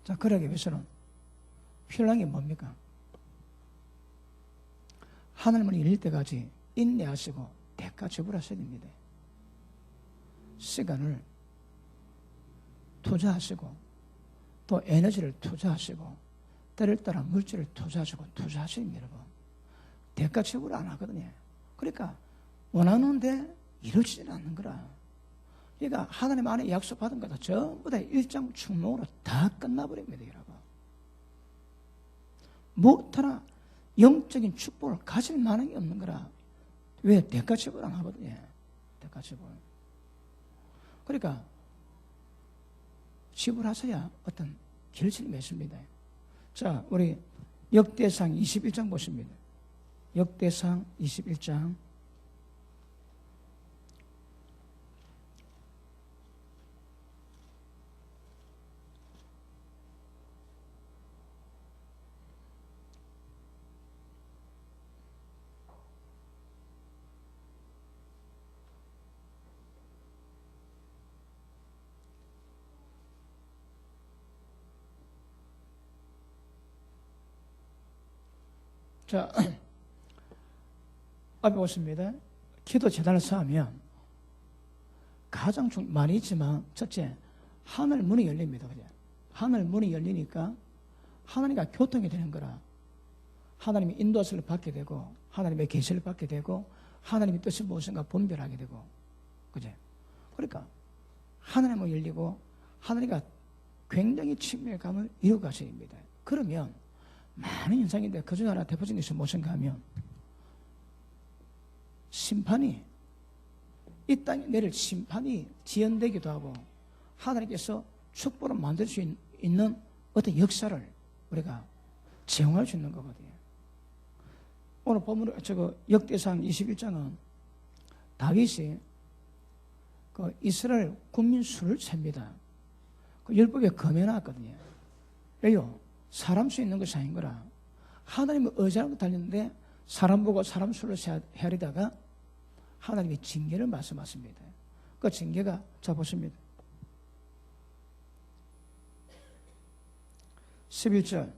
자, 그러기 위해서는 필요한 게 뭡니까? 하늘문이 열릴 때까지 인내하시고 대가 지불하셔야 됩니다. 시간을 투자하시고 또 에너지를 투자하시고 때를 따라 물질을 투자하시고 투자하십니다. 여러분. 대가 지불 안 하거든요. 그러니까 원하는데 이루어지지는 않는 거라. 그러니까 하나님 안에 약속받은 것도 전부 다 일장 충목으로 다 끝나버립니다. 여러분. 무엇 하나 영적인 축복을 가질 만한 게 없는 거라. 왜? 대가 지불 안 하거든요. 대가 지불. 그러니까 지불하셔야 어떤 결실이 맺습니다. 자, 우리 역대상 21장 보십니다. 역대상 21장 자, 앞에 보십니다. 기도 재단을 쌓으면 가장 많이 있지만 첫째, 하늘 문이 열립니다. 그죠? 하늘 문이 열리니까 하나님과 교통이 되는 거라. 하나님의 인도하심을 받게 되고 하나님의 계시를 받게 되고 하나님의 뜻이 무엇인가 분별하게 되고 그죠? 그러니까 하나님은 열리고 하나님과 굉장히 친밀감을 이루어가셔야 됩니다. 그러면 많은 현상인데 그중 하나 대표적인 것이 무엇인가 하면 심판이 이 땅에 내릴 심판이 지연되기도 하고 하나님께서 축복을 만들 수 있는 어떤 역사를 우리가 제공할 수 있는 거거든요. 오늘 보면 역대상 21장은 다윗이 그 이스라엘 국민 수를 셉니다. 그 율법에 검해놨거든요. 왜요? 사람 수 있는 것이 아닌 거라. 하나님의 의자라고 달렸는데 사람 보고 사람 수를 헤아리다가 하나님의 징계를 말씀하십니다. 그 징계가 자 보십니다. 11절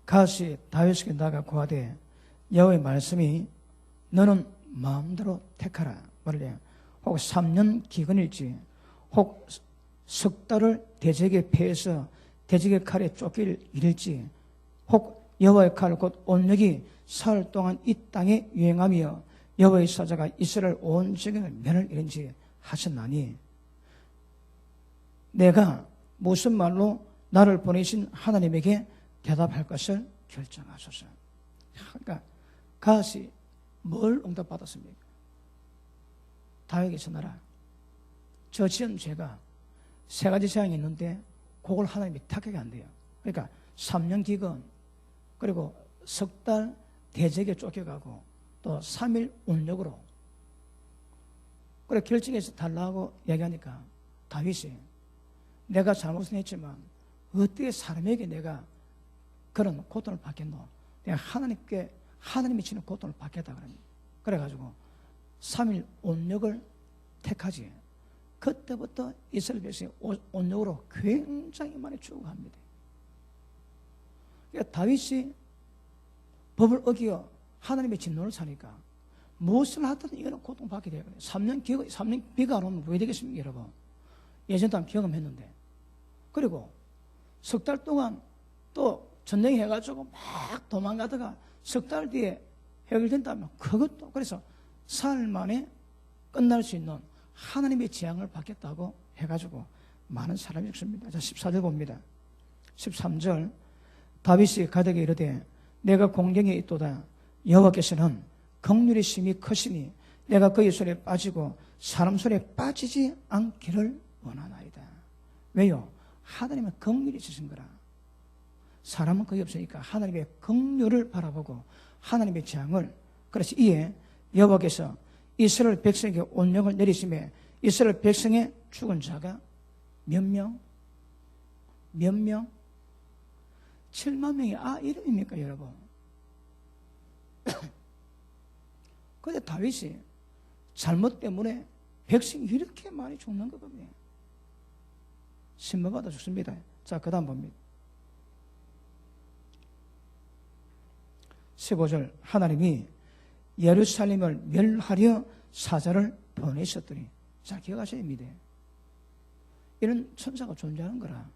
갓이 다윗에게 나가 고하되 여호와의 말씀이 너는 마음대로 택하라 말이야. 혹 3년 기근일지 혹 석 달을 대적의 패에서 대적의 칼에 쫓길 일일지 혹 여호와의 칼 곧 온력이 사흘 동안 이 땅에 유행하며 여호와의 사자가 이스라엘 온 지경을 면을 이른지 하셨나니 내가 무슨 말로 나를 보내신 하나님에게 대답할 것을 결정하소서. 그러니까 갓이 뭘 응답받았습니까? 다윗에게 전하라. 저 지은 죄가 세 가지 재앙이 있는데 그걸 하나님이 택하게 안 돼요. 그러니까 3년 기근, 그리고 석 달 대적에 쫓겨가고 또 3일 운력으로 그래 결정해서 달라고 얘기하니까 다윗이 내가 잘못은 했지만 어떻게 사람에게 내가 그런 고통을 받겠노? 내가 하나님이 주는 고통을 받겠다 그럽니다. 그래가지고 3일 온력을 택하지. 그때부터 이스라엘 백성이 온력으로 굉장히 많이 죽어갑니다. 그러니까 다윗이 법을 어기어 하나님의 진노를 사니까 무엇을 하든 이거는 고통받게 되거든요. 3년 비가 안 오면 왜 되겠습니까, 여러분? 예전도 한번 경험했는데. 그리고 석 달 동안 또 전쟁해가지고 막 도망가다가 석 달 뒤에 해결된다면 그것도 그래서 사흘 만에 끝날 수 있는 하나님의 재앙을 받겠다고 해가지고 많은 사람이 죽습니다. 자, 14절 봅니다. 13절 다윗이 가드에게 이르되 내가 공경에 있도다. 여호와께서는 긍휼이 심히 크시니 내가 그의 손에 빠지고 사람 손에 빠지지 않기를 원하나이다. 왜요? 하나님은 긍휼이 있으신 거라. 사람은 거의 없으니까 하나님의 긍휼을 바라보고 하나님의 재앙을. 그래서 이에 여호와께서 이스라엘 백성에게 온령을 내리심에 이스라엘 백성의 죽은 자가 몇 명? 7만 명이 이름입니까, 여러분? 근데 다윗이 잘못 때문에 백성이 이렇게 많이 죽는 거거든요. 신문받아 죽습니다. 자, 그 다음 봅니다. 15절 하나님이 예루살렘을 멸하려 사자를 보내셨더니, 자, 기억하셔야 됩니다. 이런 천사가 존재하는 거라.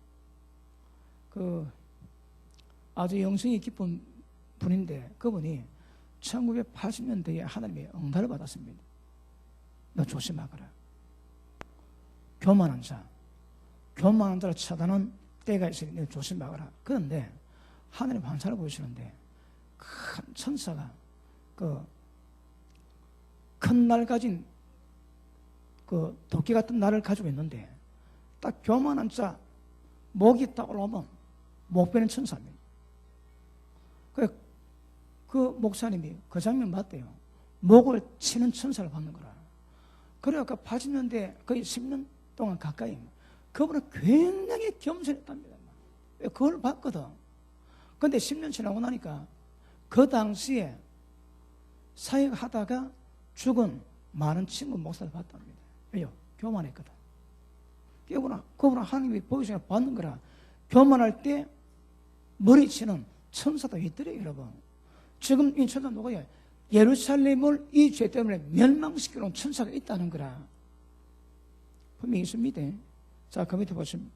아주 영성이 깊은 분인데 그분이 1980년대에 하나님의 응답을 받았습니다. 너 조심하거라. 교만한 자를 차단하는 때가 있으니 너 조심하거라. 그런데 하나님 환상을 보시는데 큰 천사가 큰 날 가진 도끼 같은 날을 가지고 있는데 딱 교만한 자 목이 딱 올라오면 목 베는 천사입니다. 그 목사님이 그 장면 봤대요. 목을 치는 천사를 받는 거라. 그래서 80년대 거의 10년 동안 가까이 그분은 굉장히 겸손했답니다. 그걸 봤거든. 근데 10년 지나고 나니까 그 당시에 사역하다가 죽은 많은 친구 목사를 봤답니다. 왜요? 교만했거든. 그분은 하나님이 보이시면 받는 거라. 교만할 때 머리치는 천사도 있더래요, 여러분. 지금 이 천사 누구예요? 예루살렘을 이 죄 때문에 멸망시키는 천사가 있다는 거라. 분명히 있습니다. 자, 그 밑에 보시면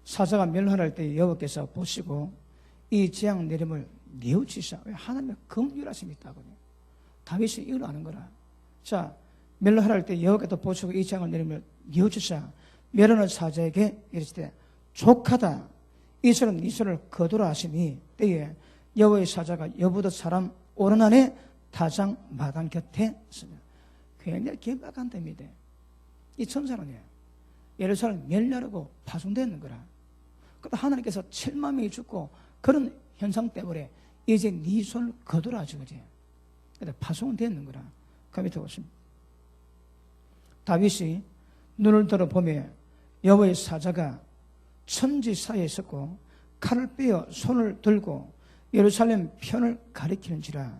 사자가 멸하할 때 여호와께서 보시고 이 재앙 내림을 뉘우치사. 왜? 하나님의 긍휼하심이 있다고요. 다윗이 이걸 아는 거라. 자, 멸하할 때 여호와께서 보시고 이 재앙을 내림을 뉘우치사 멸하는 사자에게 이르시되 족하다. 이 손은 이 손을 거두라 하시니 때에 여호와의 사자가 여부덧 사람 오른 안에 타장 마당 곁에 있으며. 굉장히 긴박한 때입니다. 이 천사는 예루살렘 멸하려고 파송되는 거라. 그러다 하나님께서 7만 명이 죽고 그런 현상 때문에 이제 네 손을 거두라 하지, 그지? 그래서 파송은 되는 거라. 그 밑에 보십니다. 다윗이 눈을 들어 보며 여호와의 사자가 천지 사이에 있었고 칼을 빼어 손을 들고 예루살렘 편을 가리키는지라.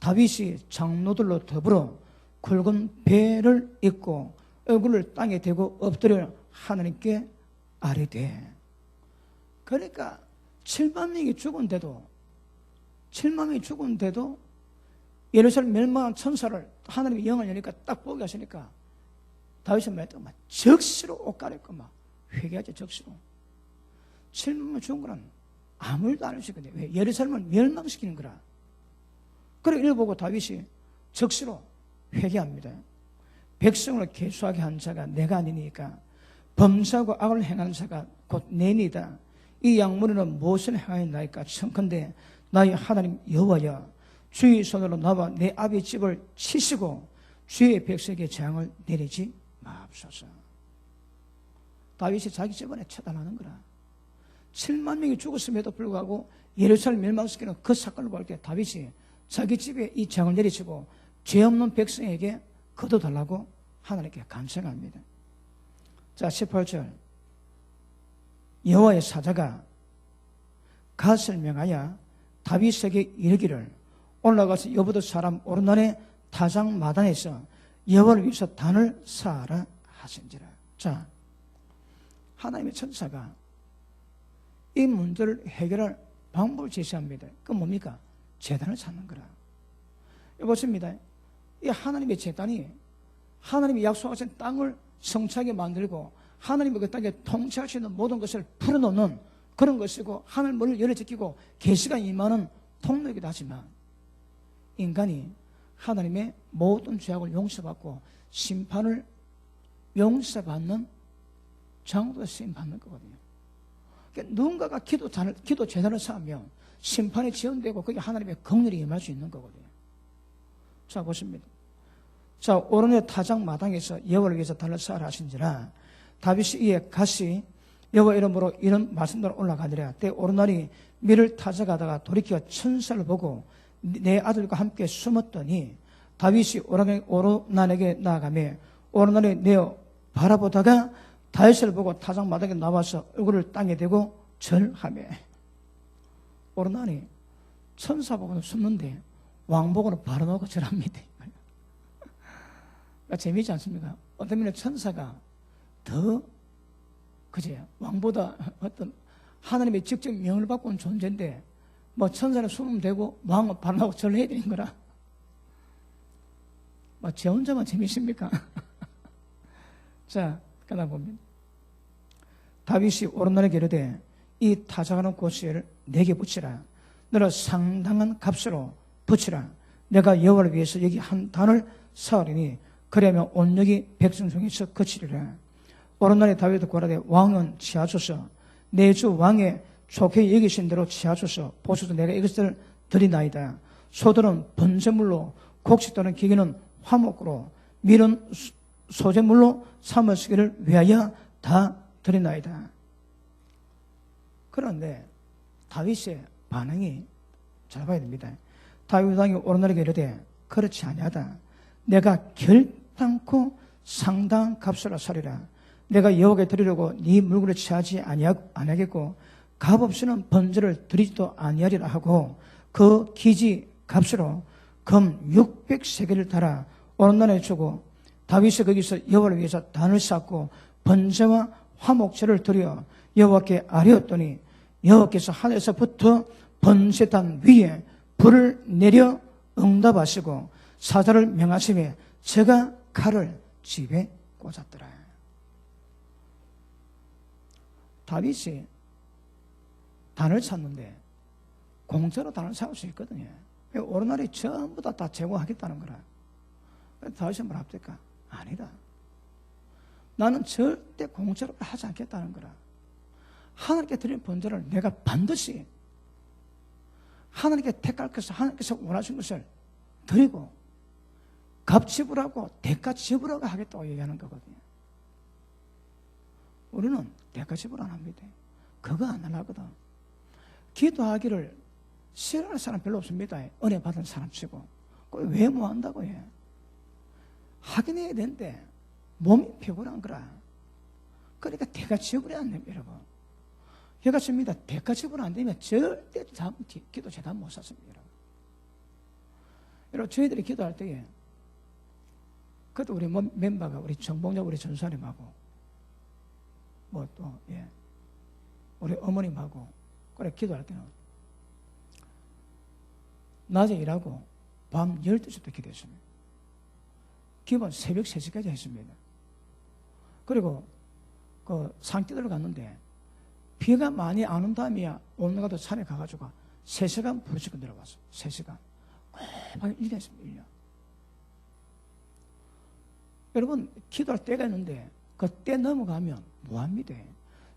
다윗이 장로들로 더불어 굵은 배를 입고 얼굴을 땅에 대고 엎드려 하나님께 아뢰되. 그러니까 7만 명이 죽은데도 예루살렘 멸망한 천사를 하나님의 영을 여니까 딱 보게 하시니까 다윗은 막 적시로 옷 갈아입고 막 회개하죠. 적시로. 7만 명 죽은 거는 아무 일도 안 할 수 있거든요. 왜? 예루살렘을 멸망시키는 거라. 그래 이걸 보고 다윗이 적시로 회개합니다. 백성을 계수하게 한 자가 내가 아니니까 범사하고 악을 행하는 자가 곧 내니다. 이 양무리는 무엇을 행하였나이까? 청컨대 나의 하나님 여호와여, 주의 손으로 나와 내 아비 집을 치시고 주의 백성에게 재앙을 내리지 마옵소서. 다윗이 자기 집안에 처단하는 거라. 7만 명이 죽었음에도 불구하고 예루살렘 멸망시키는 그 사건을 볼 때 다윗이 자기 집에 이 재앙을 내리치고 죄 없는 백성에게 거둬달라고 하나님께 간청합니다. 자, 18절. 여호와의 사자가 갓을 명하여 다윗에게 이르기를 올라가서 여부도 사람 오르난의 타작 마당에서 여호와를 위해서 단을 쌓아라 하신지라. 자, 하나님의 천사가 이 문제를 해결할 방법을 제시합니다. 그건 뭡니까? 제단을 찾는 거라. 보십니다. 이 하나님의 제단이 하나님이 약속하신 땅을 성취하게 만들고 하나님의 그 땅에 통치할 수 있는 모든 것을 풀어놓는 그런 것이고 하늘 문을 열어제끼고 계시가 임하는 통로이기도 하지만 인간이 하나님의 모든 죄악을 용서받고 심판을 용서받는 장으로 쓰임받는 거거든요. 그러니까 누군가가 기도 제단을 쌓으면 심판이 지연되고 거기 하나님의 긍휼이 임할 수 있는 거거든요. 자, 보십니다. 자, 오른의 타작 마당에서 여호와를 위해서 단을 쌓으라 하신지라. 다윗이 이에 갓이 여호와 이름으로 이런 말씀대로 올라가니라. 때 오르날이 밀을 타작하다가 돌이켜 천사를 보고 내 아들과 함께 숨었더니 다윗이 오르날에게 나아가며 오르날이 내어 바라보다가 다윗을 보고 타작 마당에 나와서 얼굴을 땅에 대고 절하며. 오르날이 천사 보고는 숨는데 왕 보고는 바로 놓고 절합니다. 재미있지 않습니까? 어떤 면에 천사가 더 그제 왕보다 어떤 하나님의 직접 명을 받고 온 존재인데 뭐 천사는 숨으면 되고 왕은 바로 나고 절해야 되는 거라. 뭐 제 혼자만 재미있습니까? 자, 그러다 보면 다윗이 오르날에게 이르되 이 타작하는 고수를 내게 붙이라. 너를 상당한 값으로 붙이라. 내가 여호와를 위해서 여기 한 단을 쌓으리니 그러면 온역이 백성 중에서 그치리라. 오르날에 다윗이 고라되 왕은 취하소서. 내 주 왕의 좋게 여기신 대로 취하소서. 보소서 내가 이것을 드리나이다. 소들은 번제물로 곡식 또는 기계는 화목으로 밀은 소제물로 삼을 쓰기를 위하여 다 드리나이다. 그런데 다윗의 반응이 잘 봐야 됩니다. 다윗 왕이 오르날에게 이르되 그렇지 아니하다. 내가 결단코 상당한 값으로 사리라. 내가 여호와께 드리려고 네 물건을 취하지 아니하겠고 값 없이는 번제를 드리지도 아니하리라 하고 그 기지 값으로 금 600세겔을 달아 오르날에 주고 다윗이 거기서 여호와를 위해서 단을 쌓고 번제와 화목제를 드려 여호와께 아뢰었더니 여호와께서 하늘에서부터 번제단 위에 불을 내려 응답하시고 사자를 명하시며 제가 칼을 집에 꽂았더라. 다윗이 단을 찾는데 공짜로 단을 쌓을 수 있거든요. 오르날이 전부 다 제공하겠다는 거라. 다윗이 뭘 합니까? 아니다. 나는 절대 공짜로 하지 않겠다는 거라. 하나님께 드리는 번제를 내가 반드시 하나님께 택할 것을 하나님께서 원하신 것을 드리고 값 지불하고 대가 지불하고 하겠다고 얘기하는 거거든요. 우리는 대가 지불 안 합니다. 그거 안 하려거든. 기도하기를 싫어하는 사람 별로 없습니다. 은혜 받은 사람 치고. 왜 뭐 한다고 해? 하긴 해야 되는데 몸이 피곤한 거라. 그러니까 대가 지불이 안 됩니다, 여러분. 제가 씁니다. 대가 지불 안 되면 절대 기도 제대로 못 샀습니다, 여러분. 여러분, 저희들이 기도할 때에 그것도 우리 멤버가 우리 정봉자 우리 전사님하고 뭐 또 우리 어머님하고 그래 기도할 때는 낮에 일하고 밤 12시부터 기도했습니다. 기본 새벽 3시까지 했습니다. 그리고 그 산기도를 갔는데 비가 많이 안 온 다음에야 온누가도 산에 가가지고 3시간 부르짖고 내려왔어. 3시간. 꼭 1년 했습니다. 1년. 여러분, 기도할 때가 있는데 그때 넘어가면 뭐합니다?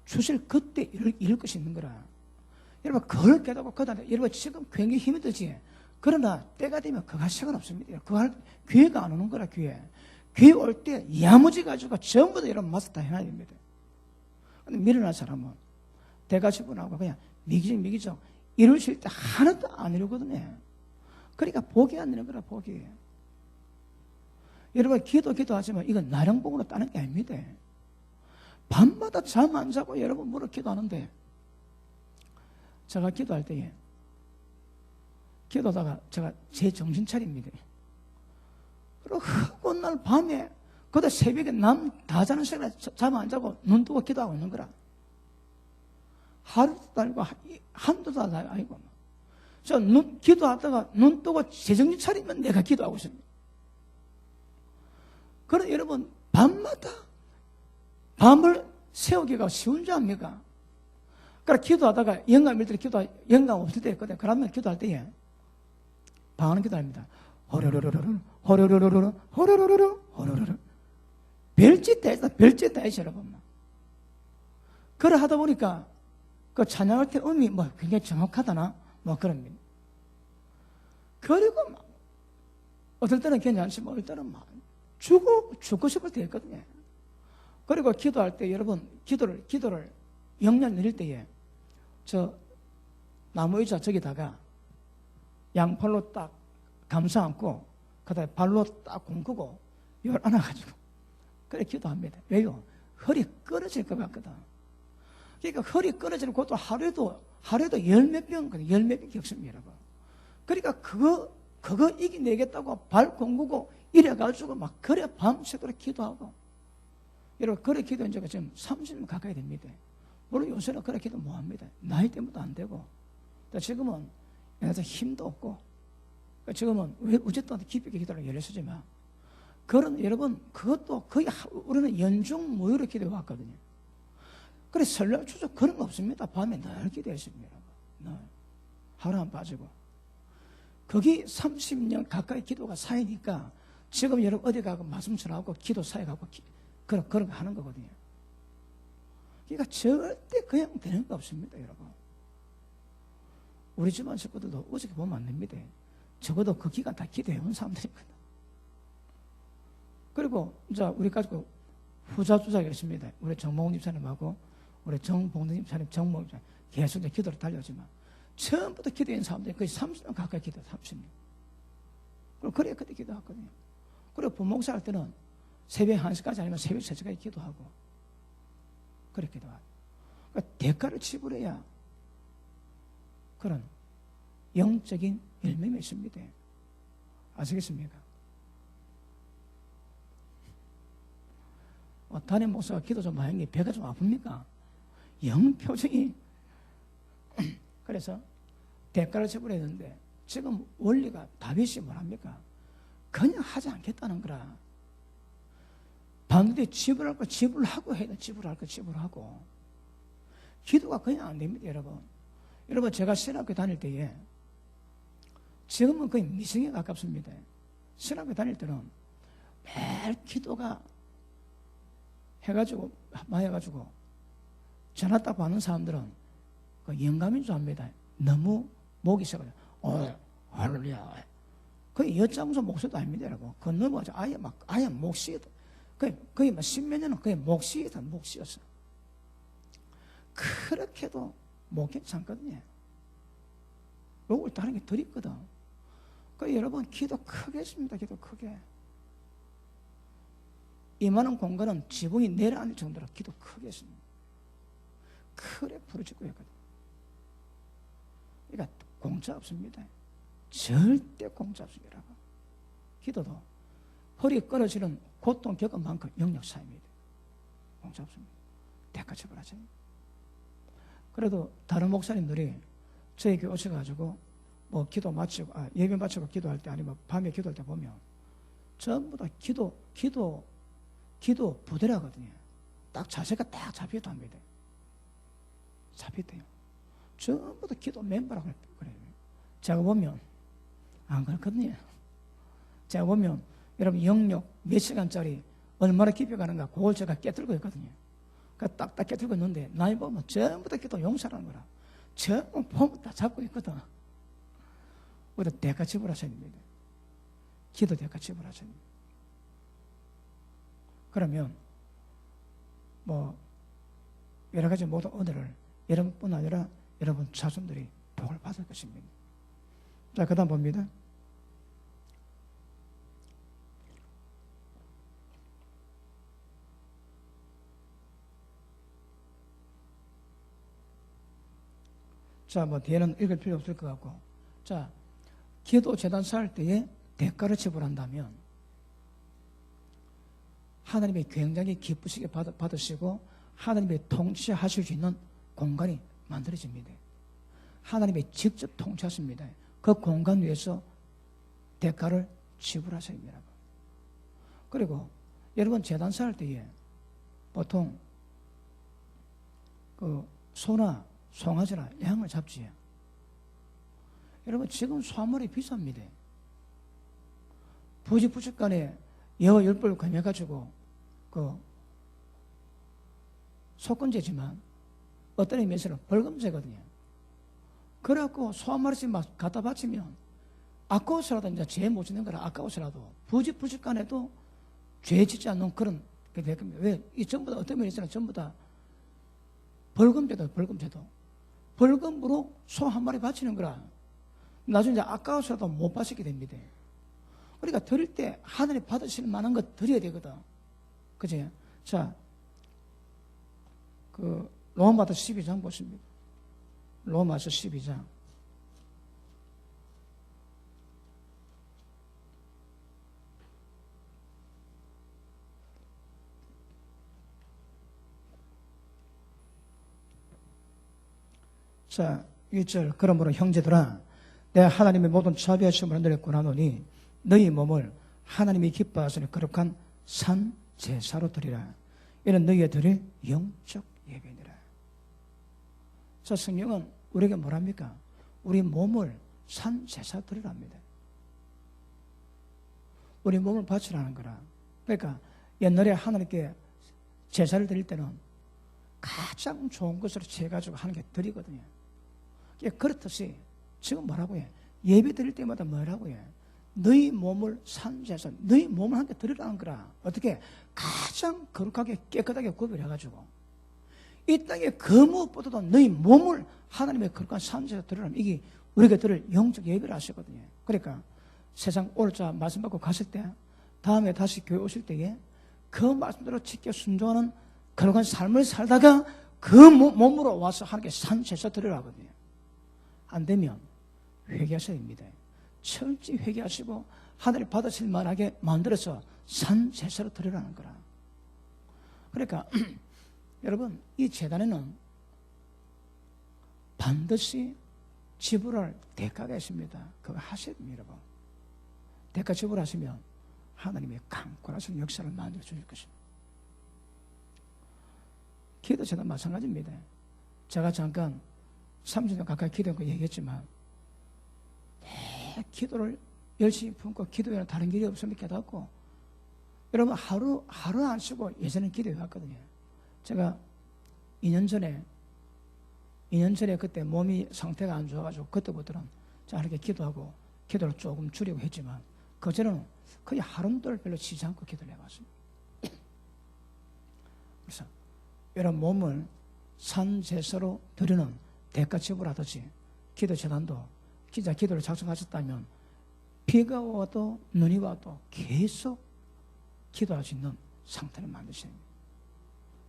주실 그때 이룰 것이 있는 거라. 여러분, 그걸 깨닫고 그다음에 여러분 지금 굉장히 힘이 들지. 그러나 때가 되면 그거 할 시간 없습니다. 그거 할 기회가 안 오는 거라. 기회 올 때 야무지 가지고 전부 다 여러분 맞서 다 해놔야 됩니다. 근데 미련한 사람은 대가지분하고 그냥 미기적 이루실 때 하나도 안 이루거든요. 그러니까 복이 안 되는 거라. 복이. 여러분 기도하지만 이건 나령복으로 따는 게 아닙니다. 밤마다 잠 안 자고 여러분 물어 기도하는데 제가 기도할 때에 기도하다가 제가 제 정신 차립니다. 그리고 흑온 날 밤에 그다 새벽에 남 다 자는 시간에 잠 안 자고 눈 뜨고 기도하고 있는 거라. 하루도 아니고 한두 달 아니고 저 기도하다가 눈 뜨고 제 정신 차리면 내가 기도하고 있습니다. 그럼 여러분 밤마다 밤을 세우기가 쉬운 줄 압니까? 그러니까 기도하다가 영감일 때 영감 없을 때 있거든요. 그러면 기도할 때에 방하는 기도합니다. 호로로로로로 호로로로로로 호로로로로 호로로로 별짓 다 했어. 별짓 다 했어. 여러분. 그래 하다 보니까 그 찬양할 때 음이 뭐 굉장히 정확하다나 뭐 그럽니다. 그리고 막 어떨 때는 괜찮지만 어떨 때는 막 죽고 싶을 때 있거든요. 그리고 기도할 때 여러분 기도를 영년 내릴 때에 저 나무 의자 저기다가 양팔로 딱 감싸 안고 그다음에 발로 딱 굶고 열 안아가지고 그래 기도합니다. 왜요? 허리 끊어질 것 같거든. 그러니까 허리 끊어지는 것도 하루에도 열몇 병 겪습니다. 여러분. 그러니까 그거 이겨내겠다고 발 굶고 이래가지고 막 그래 밤새도록 기도하고 여러분 그래 기도한 지가 지금 30년 가까이 됩니다. 물론 요새는 그래 기도 못합니다. 나이 때문에도 안 되고 지금은 힘도 없고 지금은 어쨌든 깊이 기도를 열렸지만 그런 여러분 그것도 거의 우리는 연중 무휴로 기도해 왔거든요. 그래 설날 추석 그런 거 없습니다. 밤에 늘 기도했습니다. 늘 하루 안 빠지고 거기 30년 가까이 기도가 쌓이니까 지금 여러분 어디 가고 말씀 전하고 기도 사회 가고 그런 거 하는 거거든요. 그러니까 절대 그냥 되는 거 없습니다, 여러분. 우리 집안 식구들도 어저께 보면 안 됩니다. 적어도 그 기간 다 기도해온 사람들이거든. 그리고 이제 우리 가지고 후자주자가 있습니다. 우리 정몽 집사님하고 우리 정봉동 집사님, 정몽 집사님 계속 이제 기도를 달려오지만 처음부터 기도한 사람들이 거의 30년 가까이 기도, 30년. 그리고 그래 그때 기도했거든요. 그리고 부목사 할 때는 새벽 1시까지 아니면 새벽 3시까지 기도하고 그렇게 기도하고 그러니까 대가를 지불해야 그런 영적인 열매가 있습니다. 아시겠습니까? 담임 목사가 기도 좀 많이 배가 좀 아픕니까? 영 표정이 그래서 대가를 지불해야 되는데 지금 원리가 다윗이 뭐랍니까? 그냥 하지 않겠다는 거라. 반드시 지불할 거 지불하고 해야 돼. 지불할 거 지불하고. 기도가 그냥 안 됩니다, 여러분. 여러분 제가 신학교 다닐 때에 지금은 거의 미성에 가깝습니다. 신학교 다닐 때는 매일 기도가 해가지고 많이 해가지고 전화 딱 받는 사람들은 그 영감인 줄 압니다. 너무 목이 세거든요. 할렐루야. 그 여장소 목소리도 아닙니다, 여러분. 그건 너무 아예 목시다. 거의 뭐 십몇 년은 거의 목시였어. 그렇게도 못 괜찮거든요. 욕을 다른 게 덜 있거든. 그 여러분 기도 크게 했습니다. 기도 크게. 이만한 공간은 지붕이 내려앉을 정도로 기도 크게 했습니다. 그래 부르짖고 했거든. 그러니까 공짜 없습니다. 절대 공짜 없습니다. 여러분. 기도도 허리 끊어지는 고통 겪은 만큼 영역 사입니다. 공짜 없습니다. 대가 지불하죠. 그래도 다른 목사님들이 저희 교회 오셔가지고 뭐 기도 마치고 예배 마치고 기도할 때 아니면 밤에 기도할 때 보면 전부 다 기도 부대라거든요. 딱 자세가 딱 잡혀도 합니다. 잡혔대요. 전부 다 기도 멤버라고 그래요. 제가 보면 안 그렇거든요. 제가 보면 여러분 영역 몇 시간짜리 얼마나 깊이 가는가 그걸 제가 깨뜨리고 있거든요. 그러니까 딱딱 깨뜨리고 있는데 나이 보면 전부 다 기도 용사라는 거라. 전부 보면 다 잡고 있거든. 우리가 대가 지불하셔야 됩니다. 기도 대가 지불하셔야 됩니다. 그러면 뭐 여러 가지 모든 은혜를 여러분뿐 아니라 여러분 자손들이 복을 받을 것입니다. 자, 그 다음 봅니다. 자, 뭐 뒤에는 읽을 필요 없을 것 같고, 자, 기도 재단 쌓을 때에 대가를 지불한다면 하나님이 굉장히 기쁘시게 받으시고 하나님이 통치하실 수 있는 공간이 만들어집니다. 하나님이 직접 통치하십니다. 그 공간 위에서 대가를 지불하셔야 됩니다. 그리고 여러분 재단 쌓을 때에 보통 그 소나 송아지나 양을 잡지요. 여러분 지금 소화물이 비쌉니다. 부지부식간에 여 10불 금해가지고 그 속건제지만 어떤 의미에서는 벌금제거든요. 그래갖고 소 한 마리씩 막 갖다 바치면 아까워서라도 이제 죄 못 짓는 거라 아까워서라도 부지부식간에도 죄 짓지 않는 그런 게 될 겁니다. 왜? 이 전부 다 어떤 면에서는 전부 다 벌금제도 벌금제도 벌금으로 소 한 마리 바치는 거라 나중에 이제 아까워서라도 못 바치게 됩니다. 그러니까 드릴 때 하늘이 받으실 만한 것 드려야 되거든. 그지? 자, 그 로마서 12장 보십니다. 로마서 12장. 자, 1절. 그러므로 형제들아 내가 하나님의 모든 자비하심을 너희에게 권하노니 너희 몸을 하나님이 기뻐하시는 거룩한 산 제사로 드리라. 이는 너희의 드릴 영적 예배니라. 자, 성경은 우리에게 뭐랍니까? 우리 몸을 산 제사 드리랍니다. 우리 몸을 바치라는 거라. 그러니까 옛날에 하나님께 제사를 드릴 때는 가장 좋은 것으로 채가지고 하는 게 드리거든요. 그렇듯이 지금 뭐라고 해? 예배 드릴 때마다 뭐라고 해? 너희 몸을 산 제사, 너희 몸을 함께 드리라는 거라. 어떻게? 가장 거룩하게 깨끗하게 구별해가지고 이 땅에 그 무엇보다도 너희 몸을 하나님의 거룩한 산 제사 드리라면 이게 우리가 들을 영적 예배를 하시거든요. 그러니까 세상 오늘자 말씀 받고 갔을 때 다음에 다시 교회 오실 때에 그 말씀대로 지켜 순종하는 거룩한 삶을 살다가 그 몸으로 와서 하나님께 산 제사 드리라 하거든요. 안 되면 회개하셔야 됩니다. 철저히 회개하시고 하늘이 받으실 만하게 만들어서 산 제사로 드리라는 거라. 그러니까 여러분 이 제단에는 반드시 지불할 대가가 있습니다. 그거 하셔야 됩니다. 여러분. 대가 지불하시면 하나님의 강권하신 역사를 만들어 주실 것입니다. 기도 제단 마찬가지입니다. 제가 잠깐 30년 가까이 기도한 거 얘기했지만 기도를 열심히 품고 기도에는 다른 길이 없으면 깨닫고 여러분 하루 안 쉬고 예전에 기도해 왔거든요. 제가 2년 전에 그때 몸이 상태가 안 좋아가지고 그때부터는 제가 이렇게 기도하고 기도를 조금 줄이고 했지만 그전에는 거의 하루도 별로 쉬지 않고 기도를 해왔습니다. 그래서 여러분 몸을 산 제사로 드리는 대가 지불하듯이 기도 재단도 기자 기도를 작성하셨다면 비가 와도 눈이 와도 계속 기도할 수 있는 상태를 만드셔야 됩니다.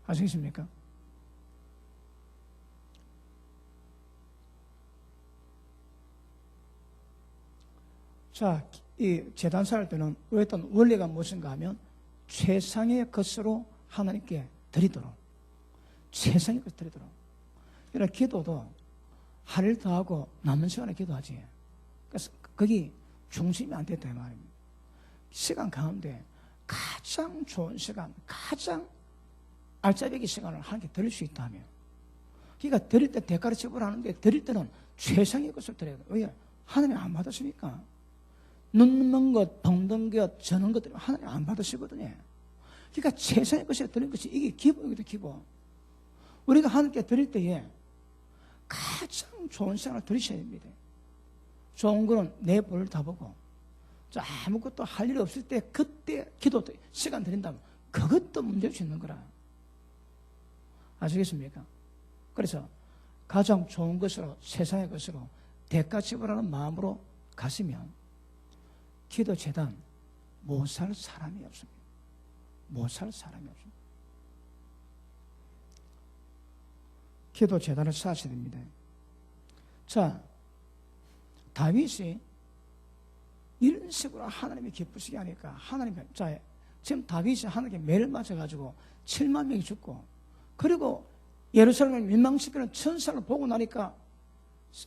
아시겠습니까? 자, 이 제단 쌓을 때는 어떤 원리가 무엇인가 하면 최상의 것으로 하나님께 드리도록 최상의 것을 드리도록 이런 기도도 하루를 더하고 남는 시간에 기도하지. 그래서 거기 중심이 안 됐다 이 말입니다. 시간 가운데 가장 좋은 시간, 가장 알짜배기 시간을 하나님께 드릴 수 있다면 그러니까 드릴 때 대가를 지불하는데 드릴 때는 최상의 것을 드려야 돼요. 왜? 하나님 안 받으십니까? 눈먼 것, 병든 것, 저는 것들은 하나님 안 받으시거든요. 그러니까 최상의 것을 드리는 것이 이게 기본이거든요. 기본. 우리가 하나님께 드릴 때에 가장 좋은 시간을 드리셔야 됩니다. 좋은 거는 내 볼을 다 보고 아무것도 할 일이 없을 때 그때 기도 시간 드린다면 그것도 문제일 수 있는 거라. 아시겠습니까? 그래서 가장 좋은 것으로 세상의 것으로 대가 지불하는 마음으로 가시면 기도 재단 못 살 사람이 없습니다. 못 살 사람이 없습니다. 기도 재단을 쌓으셔야 됩니다. 자, 다윗이 이런 식으로 하나님이 기쁘시게 하니까 하나님이, 자, 지금 다윗이 하나님께 매를 맞아가지고 7만 명이 죽고, 그리고 예루살렘을 멸망시키는 천사를 보고 나니까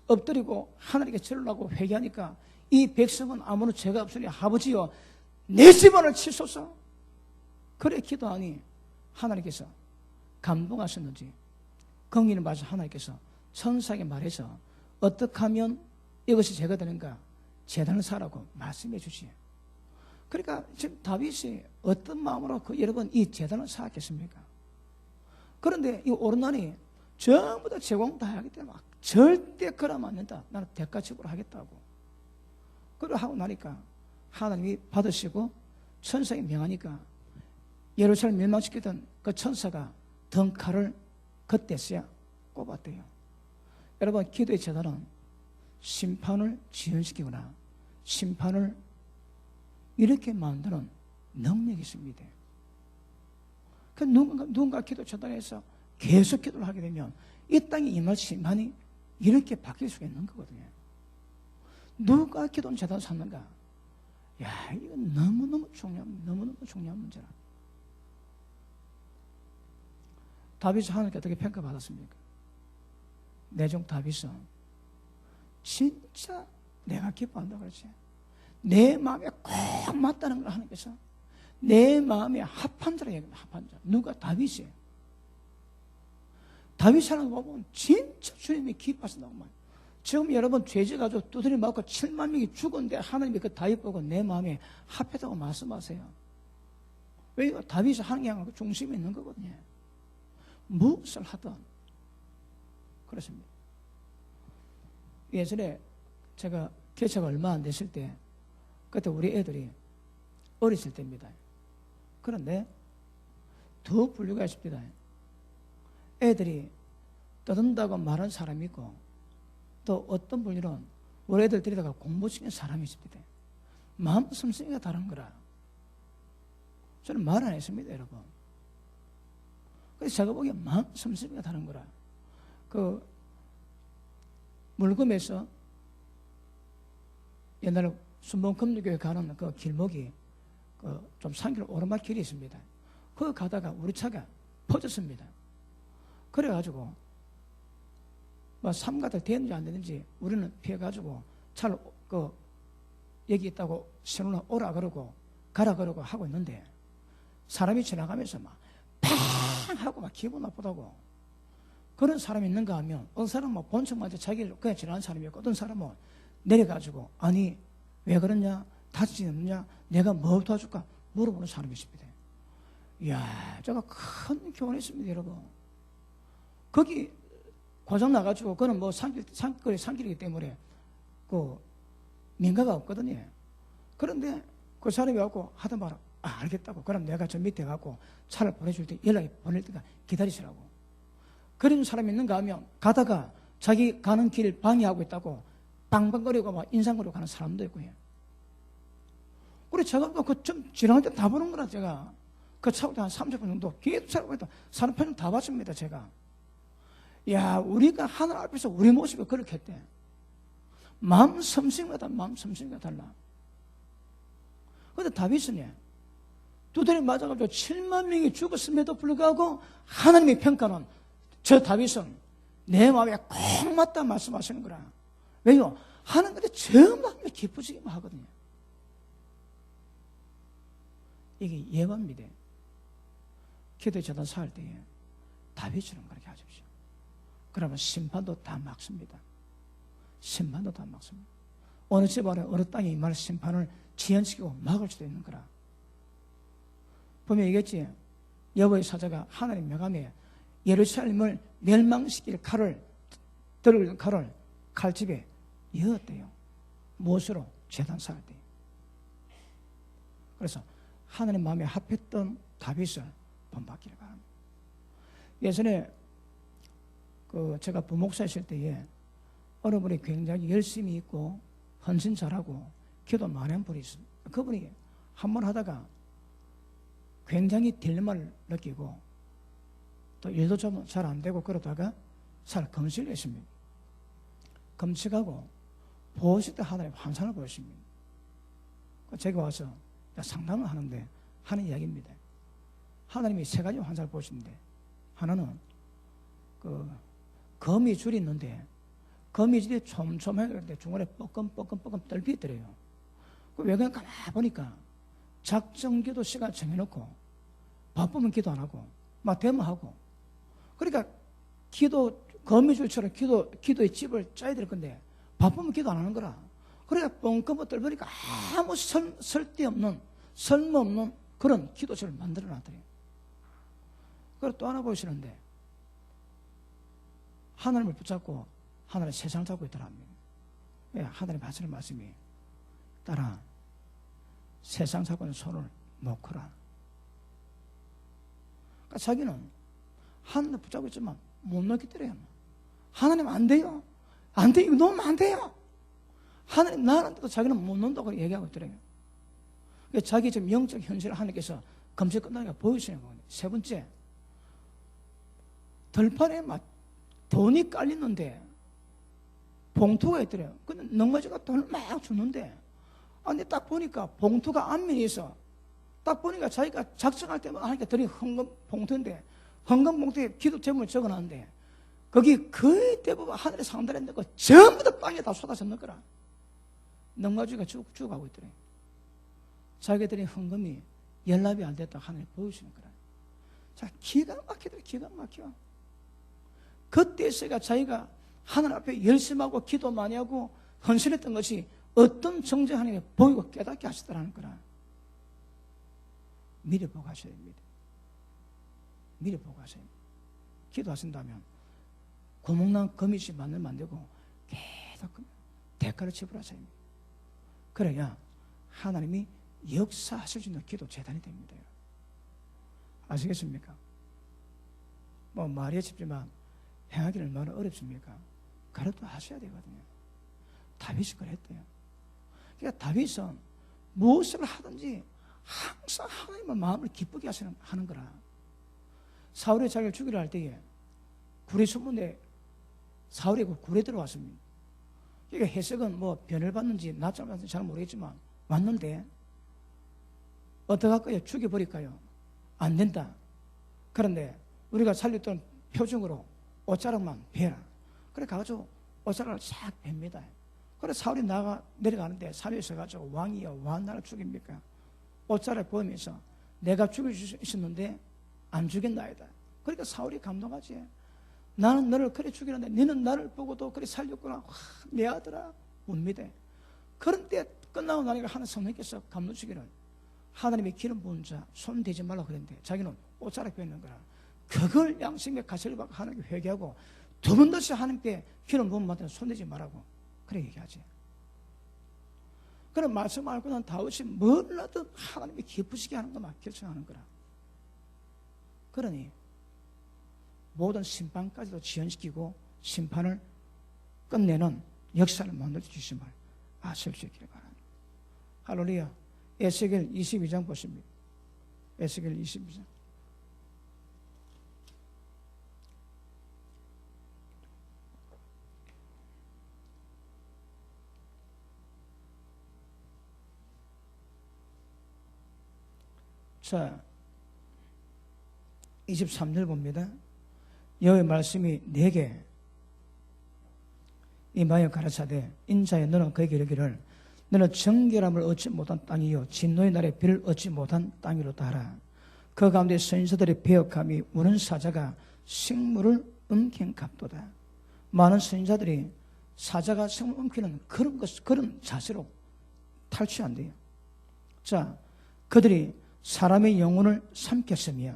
엎드리고 하나님께 절을 하고 회개하니까 이 백성은 아무런 죄가 없으니 아버지여 내 집안을 치소서. 그래 기도하니 하나님께서 감동하셨는지 긍휼을 받으신 하나님께서 천사에게 말해서 어떻게 하면 이것이 죄가 되는가 제단을 사라고 말씀해 주시요. 그러니까 지금 다윗이 어떤 마음으로 여러분 이 제단을 쌓았겠습니까? 그런데 이 오르난이 전부 다 제공 다 하기 때문에 절대 그러면 안 된다. 나는 대가 지불하겠다고. 그러고 하고 나니까 하나님이 받으시고 천사에 명하니까 예루살렘 멸망시키던 그 천사가 덩칼을 그때서야 꼽았대요. 여러분 기도의 제단은 심판을 지연시키거나 심판을 이렇게 만드는 능력이 있습니다. 그 누군가 기도 처단해서 계속 기도를 하게 되면 이 땅에 임할 심판이 이렇게 바뀔 수가 있는 거거든요. 누가 기도는 제대로 샀는가? 야, 이건 너무너무 중요한 문제라. 다윗이 하나님께 어떻게 평가받았습니까? 내종 다윗은 진짜 내가 기뻐한다 그러지. 내 마음에 꼭 맞다는 걸 하나님께서 내 마음에 합한 자라 얘기합니다. 합한 자. 누가? 다윗이에요. 다윗 하나님 보면 진짜 주님이 기뻐하신다고 말이에요. 지금 여러분 죄져가지고 두드려 맞고 7만 명이 죽었는데 하나님이 그 다윗 보고 내 마음에 합했다고 말씀하세요. 왜요? 다윗이 하나님 향하고 중심에 있는 거거든요. 무엇을 하든 그렇습니다. 예전에 제가 개체가 얼마 안 됐을 때 그때 우리 애들이 어렸을 때입니다. 그런데 더 분류가 있습니다. 애들이 떠든다고 말하는 사람이 있고 또 어떤 분류는 우리 애들 데리다가 공부시키는 사람이 있습니다. 마음 섬세가 다른 거라. 저는 말 안 했습니다, 여러분. 그래서 제가 보기에 마음 섬세가 다른 거라. 그 물금에서 옛날에 순봉금류교회 가는 그 길목이 그 좀 산길 오르막길이 있습니다. 거기 가다가 우리 차가 퍼졌습니다. 그래가지고 뭐 삼가닥 되는지 안 되는지 우리는 피해가지고 차를 여기 있다고 신호를 오라 그러고 가라 그러고 하고 있는데 사람이 지나가면서 막 팡 하고 막 기분 나쁘다고 그런 사람이 있는가 하면 어떤 사람은 본청마저 자기를 그냥 지나가는 사람이었고 어떤 사람은 내려가지고 아니 왜 그러냐 다치지 않느냐 내가 뭐 도와줄까 물어보는 사람이 있습니다. 이야 제가 큰 교훈이 있습니다. 여러분 거기 고장 나가지고 그는 뭐 산길이기 때문에 그 민가가 없거든요. 그런데 그 사람이 와서 하던 말은 알겠다고 그럼 내가 저 밑에 가고 차를 보내줄 때 연락이 보낼 때까지 기다리시라고. 그런 사람이 있는가 하면 가다가 자기 가는 길 방해하고 있다고 빵빵거리고 막 인상거리고 가는 사람도 있고요. 그래 제가 좀 지나갈 때 다 보는 거라. 제가 그 차올 때 한 30분 정도 계속 차고 있다 사람 표정 다 봤습니다. 제가 야 우리가 하늘 앞에서 우리 모습이 그렇게 했대. 마음 섬심마다 마음 섬심이 달라. 그런데 다윗은 두드려 맞아가지고 7만 명이 죽었음에도 불구하고 하나님의 평가는 저 다윗은 내 마음에 꼭 맞다 말씀하시는 거라. 왜요? 하나님한테 전부 하나님이 기쁘시기만 하거든요. 이게 예화입니다. 기도의 제단 쌓을 때에 다윗처럼 그렇게 하십시오. 그러면 심판도 다 막습니다. 심판도 다 막습니다. 어느 집안에 어느 땅에 임할 심판을 지연시키고 막을 수도 있는 거라. 보면 얘기했지. 여호와의 사자가 하나님 명함에 예루살렘을 멸망시킬 칼을 들고 있는 칼을 칼집에 이었대요. 무엇으로? 제단 쌓을 때. 그래서 하나님 마음에 합했던 다윗을 본받기를 바랍니다. 예전에 제가 부목사 있을 때에 어느 분이 굉장히 열심히 있고 헌신 잘하고 기도 많은 분이 있습니다. 그분이 한 번 하다가 굉장히 딜레마를 느끼고 또 일도 좀 잘 안 되고 그러다가 잘 금식을 했습니다. 금식하고 보실 때 하나님 환상을 보였습니다. 제가 와서 상담을 하는데 하는 이야기입니다. 하나님이 세 가지 환상을 보시는데 하나는 거미줄이 있는데 거미줄이 촘촘했는데 중간에 뻐끔뻐끔 뜰비 있더래요. 왜 그냥 가만히 보니까 작정기도 시간 정해놓고 바쁘면 기도 안 하고 막 데모하고 그러니까 거미줄처럼 기도의 집을 짜야 될 건데 바쁘면 기도 안 하는 거라. 그러니까 뻥끗 뜰보니까 아무 쓸모없는 그런 기도처를 만들어 놨더래요. 그리고 또 하나 보시는데 하나님을 붙잡고 하나님 세상을 잡고 있더랍니다. 왜? 하나님 하시는 말씀이 딸아 세상 잡고는 손을 놓거라. 그러니까 자기는 하나님을 붙잡고 있지만 못 놓겠더래요. 하나님 안 돼요. 안 돼요. 이거 놓으면 안 돼요. 하나님 나는데도 자기는 못 놓는다고 얘기하고 있더래요. 그러니까 자기 지금 영적 현실을 하나님께서 검색 끝나니까 보여주시는 거거든요. 세 번째 들판에 막 돈이 깔리는데 봉투가 있더래요. 근데 넉마지가 돈을 막 주는데 근데 딱 보니까 봉투가 앞면에 있어. 딱 보니까 자기가 작정할 때마다 하니까 드린 헌금 봉투인데 헌금 봉투에 기도 제목을 적어놨는데 거기 거의 대부분 하늘에 상달에 있는 거 전부 다 땅에 다 쏟아져 넣는 거라. 넉마지가 죽어가고 있더래. 자기들이 헌금이 연락이 안 됐다고 하늘에 보여주는 거라. 자, 기가 막히더래. 기가 막혀. 그때서야 자기가 하늘 앞에 열심하고 기도 많이 하고 헌신했던 것이 어떤 정죄 하나님이 보이고 깨닫게 하시더라는 거라. 미리 보고 하셔야 됩니다. 미리 보고 하셔야 됩니다. 기도하신다면 구멍난 거미줄 만들고 계속 대가를 지불하셔야 됩니다. 그래야 하나님이 역사하실 수 있는 기도 재단이 됩니다. 아시겠습니까? 뭐 말이 쉽지만 행하기는 얼마나 어렵습니까? 그래도 하셔야 되거든요. 다윗이 그랬대요. 그러니까 다윗은 무엇을 하든지 항상 하나님의 마음을 기쁘게 하는 거라. 사울이 자기를 죽이려 할 때에 굴에 숨은데 사울이 그 굴에 들어왔습니다. 그러니까 해석은 뭐 변을 받는지 낮잠을 받는지 잘 모르겠지만 왔는데 어떻게 할까요? 죽여버릴까요? 안 된다. 그런데 우리가 살렸던 표정으로 옷자락만 베라. 그래 가지고 옷자락을 싹 뺍니다. 그래 사울이 내려가는데 산에 있어가지고 왕이여 왕 나를 죽입니까? 옷자락 보면서 내가 죽일 수 있었는데 안 죽였나이다. 그러니까 사울이 감동하지. 나는 너를 그래 죽이는데 너는 나를 보고도 그래 살렸구나. 내 아들아 웁니다. 그런데 끝나고 나니까 하나님 성령께서 감동주기를 하나님의 기름 부은 자 손 대지 말라고 그랬는데 자기는 옷자락 펴있는 거라. 그걸 양심의 가시를 받고 하나님께 회개하고 두 번 다시 하나님께 기름 부은 자한테 손 대지 말라고 그래 얘기하지. 그런 말씀 알고 난 다윗이 뭘 하든 하나님이 기쁘시게 하는 것만 결정하는 거라. 그러니 모든 심판까지도 지연시키고 심판을 끝내는 역사를 만들어 주신 말 아실 수 있기를 바랍니다. 할렐루야. 에스겔 22장 보십니다. 에스겔 22장. 자, 23절 봅니다. 여호와의 말씀이 내게 임하여 가라사대 인자여 너는 그에게 이르기를 너는 정결함을 얻지 못한 땅이요 진노의 날에 비를 얻지 못한 땅이로다 하라. 그 가운데 선지자들의 배역함이 우는 사자가 식물을 음행갑도다. 많은 선지자들이 사자가 생물 옮기는 그런 자세로 탈취한대요. 자, 그들이 사람의 영혼을 삼켰으며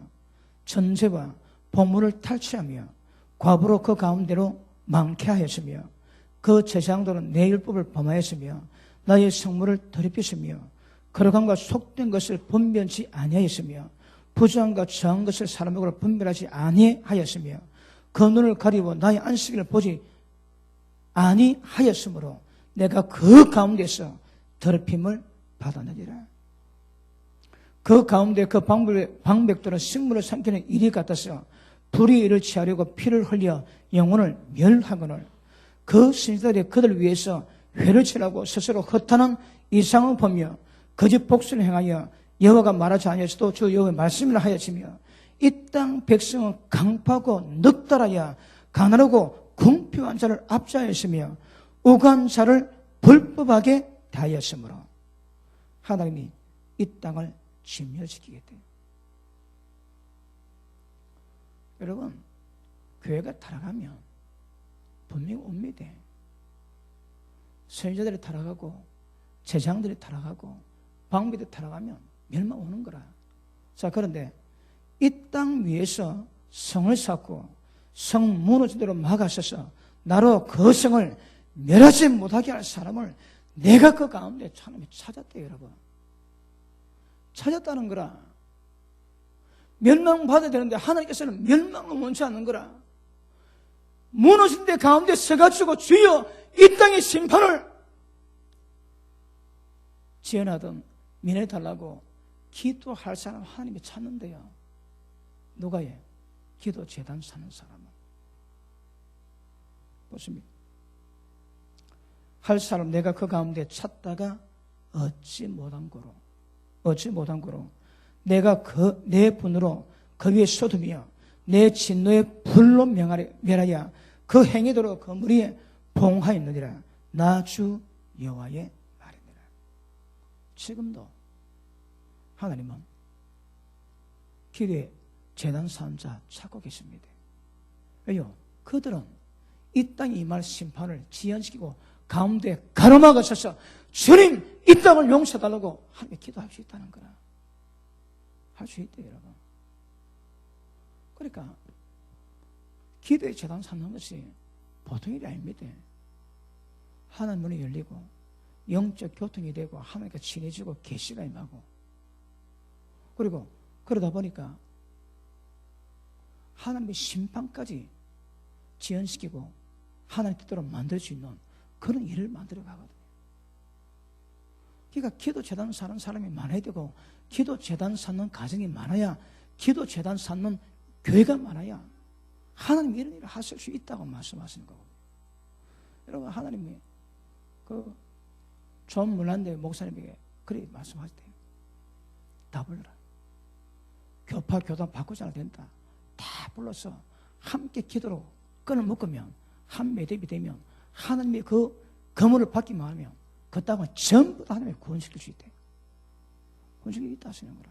전제와 보물을 탈취하며 과부로 그 가운데로 많게 하였으며 그 제사장들은 내 율법을 범하였으며 나의 성물을 더럽혔으며 거룩함과 속된 것을 분별치 아니하였으며 부정함과 정한 것을 사람으로 분별하지 아니하였으며 그 눈을 가리고 나의 안식일을 보지 아니하였으므로 내가 그 가운데서 더럽힘을 받았느니라. 그 가운데 그 방백들은 식물을 삼키는 일이 같아서 불이 이를 취하려고 피를 흘려 영혼을 멸하거늘 그 신자들이 그들 위해서 회를 치라고 스스로 허탄한 이상을 보며 거짓 복수를 행하여 여호와가 말하지 아니하여도 주 여호와의 말씀을 하였으며 이 땅 백성은 강파하고 늑달하여 가난하고 궁핍한 자를 압제하였으며 우간 자를 불법하게 대하였으므로 하나님이 이 땅을 진멸시키겠대요. 여러분, 교회가 타락하면 분명히 옵니다. 선지자들이 타락하고 제사장들이 타락하고 방비들이 타락하면 멸망 오는 거라. 자, 그런데 이 땅 위에서 성을 쌓고 성 무너진 대로 막아서서 나로 그 성을 멸하지 못하게 할 사람을 내가 그 가운데 하나님이 찾았대요, 여러분. 찾았다는 거라. 멸망받아야 되는데 하나님께서는 멸망을 원치 않는 거라. 무너진 데 가운데 서가지고 주여 이 땅의 심판을 지연하든 면해달라고 기도할 사람 하나님이 찾는데요. 누가 예? 기도 재단 사는 사람은. 보십니까? 할 사람 내가 그 가운데 찾다가 얻지 못한 거로 내가 내 분으로 그 위에 쏟으며 내 진노의 불로 멸하여 그 행위대로 그 무리에 봉하였느니라. 나 주 여호와의 말이니라. 지금도 하나님은 기도의 재단 사람자 찾고 계십니다. 왜요? 그들은 이 땅에 임할 심판을 지연시키고 가운데 가로막아서서 주님 이 땅을 용서해달라고 하나님께 기도할 수 있다는 거라. 할 수 있대요, 여러분. 그러니까 기도의 재단 삼는 것이 보통 일이 아닙니다. 하나님 문이 열리고 영적 교통이 되고 하나님과 친해지고 계시가 임하고 그리고 그러다 보니까 하나님의 심판까지 지연시키고 하나님 뜻대로 만들 수 있는 그런 일을 만들어 가거든요. 그러니까 기도 재단 사는 사람이 많아야 되고 기도 재단 쌓는 가정이 많아야 기도 재단 쌓는 교회가 많아야 하나님 이런 일을 하실 수 있다고 말씀하시는 거거든요. 여러분, 하나님이 그 존 물란대 목사님에게 그렇게 말씀하시대요. 다 불러라. 교파 교단 바꾸지 않아도 된다. 다 불러서 함께 기도로 끈을 묶으면 한 매듭이 되면 하나님의 그 거물을 받기만 하면 그 땅은 전부 다 하나님이 구원시킬 수 있대요. 구원시킬 수 있다 하시는 거라.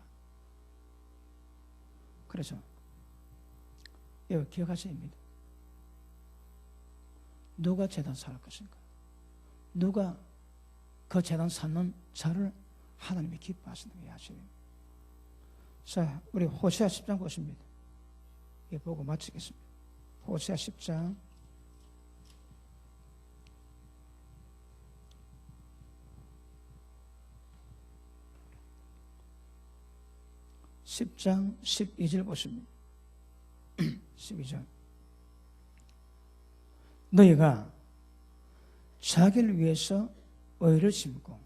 그래서 이거 기억하셔야 합니다. 누가 재단 쌓을 것인가? 누가 그 재단 쌓는 자를 하나님이 기뻐하시는 게 아시죠? 자, 우리 호세아 10장 보십니다. 이거 보고 마치겠습니다. 호세아 10장 10장 12절 보십니다. 12절. 너희가 자기를 위해서 의를 심고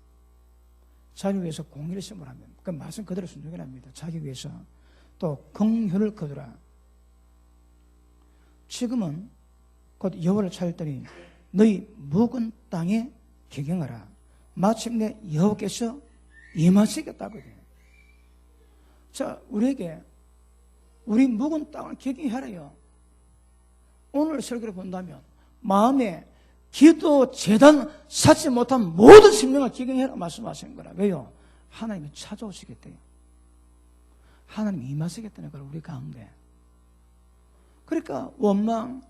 자기를 위해서 공의를 심으라면 그 말씀 그대로 순종이랍니다. 자기 위해서 또 긍휼을 거두라. 지금은 곧 여호와를 찾았더니 너희 묵은 땅에 기경하라. 마침내 여호와께서 임하시겠다거든요. 자, 우리에게 우리 묵은 땅을 기경하래요. 오늘 설교를 본다면 마음에 기도 재단 쌓지 못한 모든 생명을 기경해라 말씀하시는 거라. 왜요? 하나님이 찾아오시겠대요. 하나님이 임하시겠다는 걸 우리 가운데. 그러니까 원망,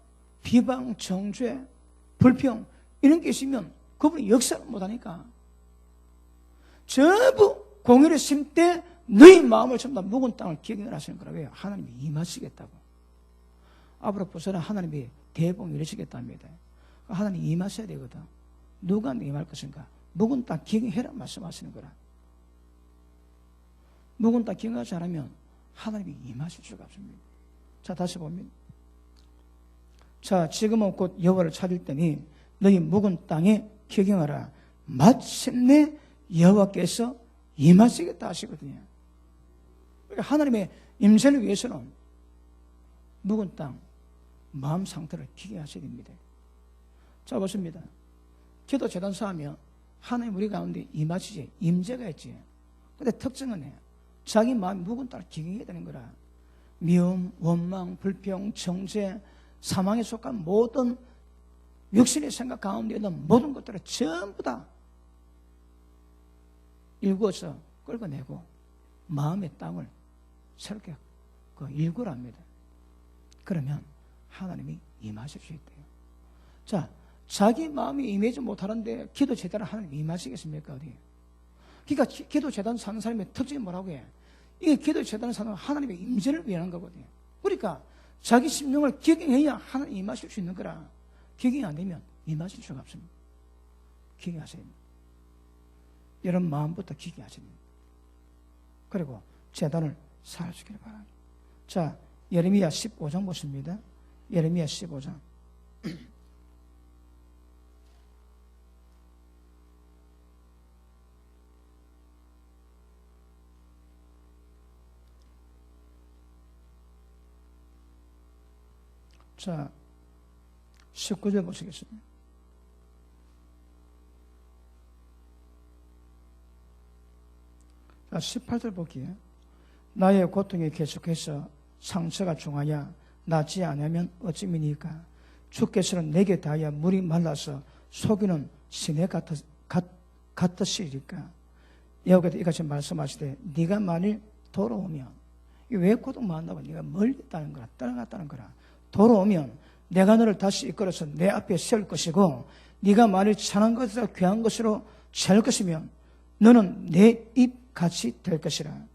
비방, 정죄, 불평 이런 게 있으면 그분이 역사를 못하니까 전부 공의를 심때 너희 마음을 전부 다 묵은 땅을 기경을 하시는 거라. 왜요? 하나님이 임하시겠다고. 앞으로 부서는 하나님이 대봉 이루시겠답니다. 하나님이 임하셔야 되거든. 누가 임할 것인가? 묵은 땅 기경해라 말씀하시는 거라. 묵은 땅 기경하지 않으면 하나님이 임하실 수가 없습니다. 자, 다시 보면, 자, 지금은 곧 여호와를 찾을 때니 너희 묵은 땅에 기경하라. 마침내 여호와께서 임하시겠다 하시거든요. 그러니까 하나님의 임재를 위해서는 묵은 땅 마음 상태를 기경하셔야 됩니다. 자, 보십니다. 기도 재단사 하면 하나님 우리 가운데 임하시지, 임재가 있지. 근데 특징은 자기 마음이 묵은 땅을 기경해야 되는 거라. 미움, 원망, 불평, 정죄, 사망에 속한 모든 육신의 생각 가운데 있는 모든 것들을 전부 다 일구어서 끌어내고 마음의 땅을 새롭게 일구랍니다. 그러면 하나님이 임하실 수 있대요. 자, 자기 마음이 임하지 못하는데 기도 제대로 하나님 임하시겠습니까? 어디? 그러니까 기도 제단 사는 사람의 특징이 뭐라고 해? 이게 기도 제단을 사는 하나님의 임재를 위한 거거든요. 그러니까 자기 심령을 기경해야 하나님 임하실 수 있는 거라. 기경이 안 되면 임하실 수가 없습니다. 기경하셔야 됩니다. 여러분 마음부터 기경하셔야 됩니다. 그리고 제단을 살아주기를 바랍니다. 자, 예레미야 15장 보십니다. 예레미야 15장. 자, 19절 보시겠습니다. 자, 18절 볼게요. 나의 고통이 계속해서 상처가 중하여 낫지 않으면 어찌미니까. 주께서는 내게 닿아 물이 말라서 속이는 시내 같으시리까. 여호와께서 이같이 말씀하시되 네가 만일 돌아오면, 왜 고통받는다고? 네가 멀리 있다는 거라, 떠나갔다는 거라. 돌아오면 내가 너를 다시 이끌어서 내 앞에 세울 것이고, 네가 만일 찬한 것이라 귀한 것으로 채울 것이면 너는 내 입같이 될 것이라.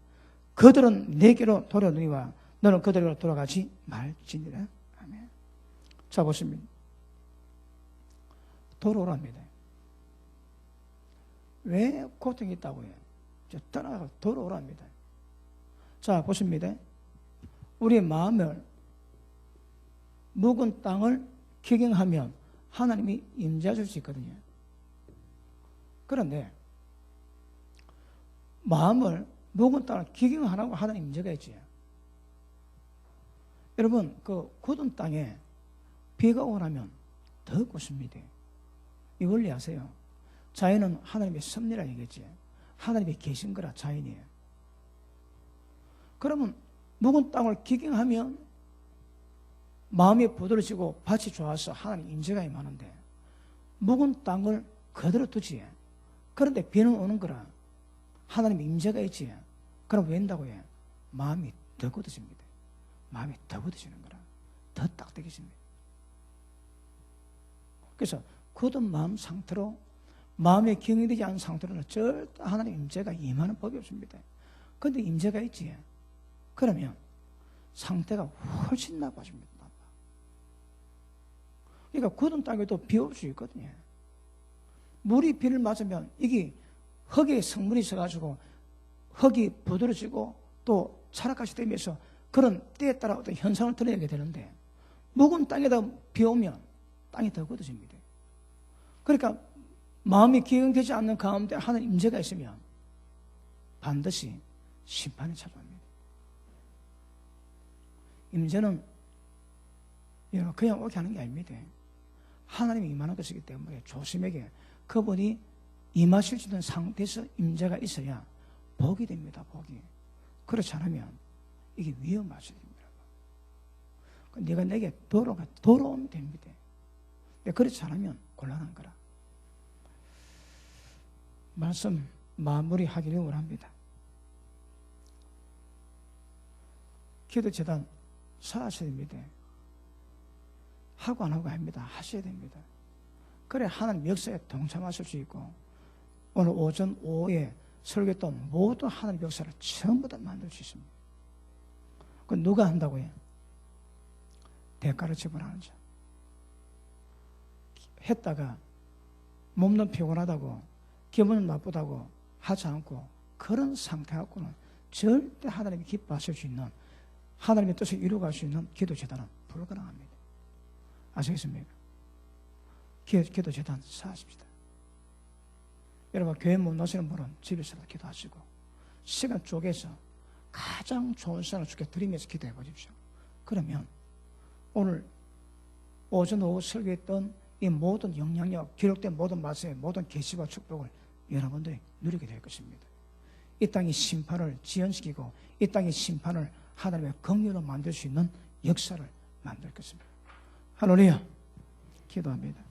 그들은 내게로 돌아오느니와 너는 그들에게로 돌아가지 말지니라. 아멘. 자, 보십니다. 돌아오랍니다. 왜 고통이 있다고 해요? 떠나가 돌아오랍니다. 자, 보십니다. 우리 마음을 묵은 땅을 기경하면 하나님이 임재하실 수 있거든요. 그런데 마음을 묵은 땅을 기경하라고 하나님 임재가 있지. 여러분, 그 굳은 땅에 비가 오고 나면 더 굳습니다. 이 원리 아세요? 자연은 하나님의 섭리라 얘기했지. 하나님이 계신 거라 자연이에요. 그러면 묵은 땅을 기경하면 마음이 부드러지고 밭이 좋아서 하나님 임재가 임하는데, 묵은 땅을 그대로 두지. 그런데 비는 오는 거라. 하나님 임재가 있지. 그럼 왜 한다고 해? 마음이 더 굳어집니다. 마음이 더 굳어지는 거라. 더 딱딱해집니다. 그래서 굳은 마음 상태로, 마음에 경이되지 않은 상태로는 절대 하나님 임재가 임하는 법이 없습니다. 그런데 임재가 있지. 그러면 상태가 훨씬 나빠집니다. 그러니까 굳은 땅에도 비 올 수 있거든요. 물이 비를 맞으면 이게 흙에 성분이 있어가지고 흙이 부드러지고 또 차락같이 되면서 그런 때에 따라 어떤 현상을 드러내게 되는데, 묵은 땅에다 비 오면 땅이 더 굳어집니다. 그러니까 마음이 기경되지 않는 가운데 하나님 임재가 있으면 반드시 심판이 찾아옵니다. 임재는 그냥 오게 하는 게 아닙니다. 하나님이 임하는 것이기 때문에 조심하게, 그분이 임하실 수 있는 상태에서 임재가 있어야 복이 됩니다. 복이. 그렇지 않으면 이게 위험하지 됩니다. 네가 내게 돌아오면 됩니다. 그렇지 않으면 곤란한 거라. 말씀 마무리하기를 원합니다. 기도 재단 사셔야 됩니다. 하고 안 하고 아닙니다. 하셔야 됩니다. 그래 하나님 역사에 동참하실 수 있고 오늘 오전 오후에 설교했던 모든 하나님 역사를 전부 다 만들 수 있습니다. 그 누가 한다고요? 대가를 지불하는 자. 했다가 몸은 피곤하다고 기분은 나쁘다고 하지 않고 그런 상태 갖고는 절대 하나님이 기뻐하실 수 있는 하나님의 뜻을 이루어갈 수 있는 기도재단은 불가능합니다. 아시겠습니까? 기도재단 쌓으십시다. 여러분 교회 못 나시는 분은 집에서도 기도하시고 시간 쪼개서 가장 좋은 시간을 주께 드리면서 기도해 보십시오. 그러면 오늘 오전 오후 설교했던 이 모든 영향력, 기록된 모든 말씀의 모든 계시와 축복을 여러분들이 누리게 될 것입니다. 이 땅의 심판을 지연시키고 이 땅의 심판을 하나님의 긍휼로 만들 수 있는 역사를 만들 것입니다. 할렐루야. 기도합니다.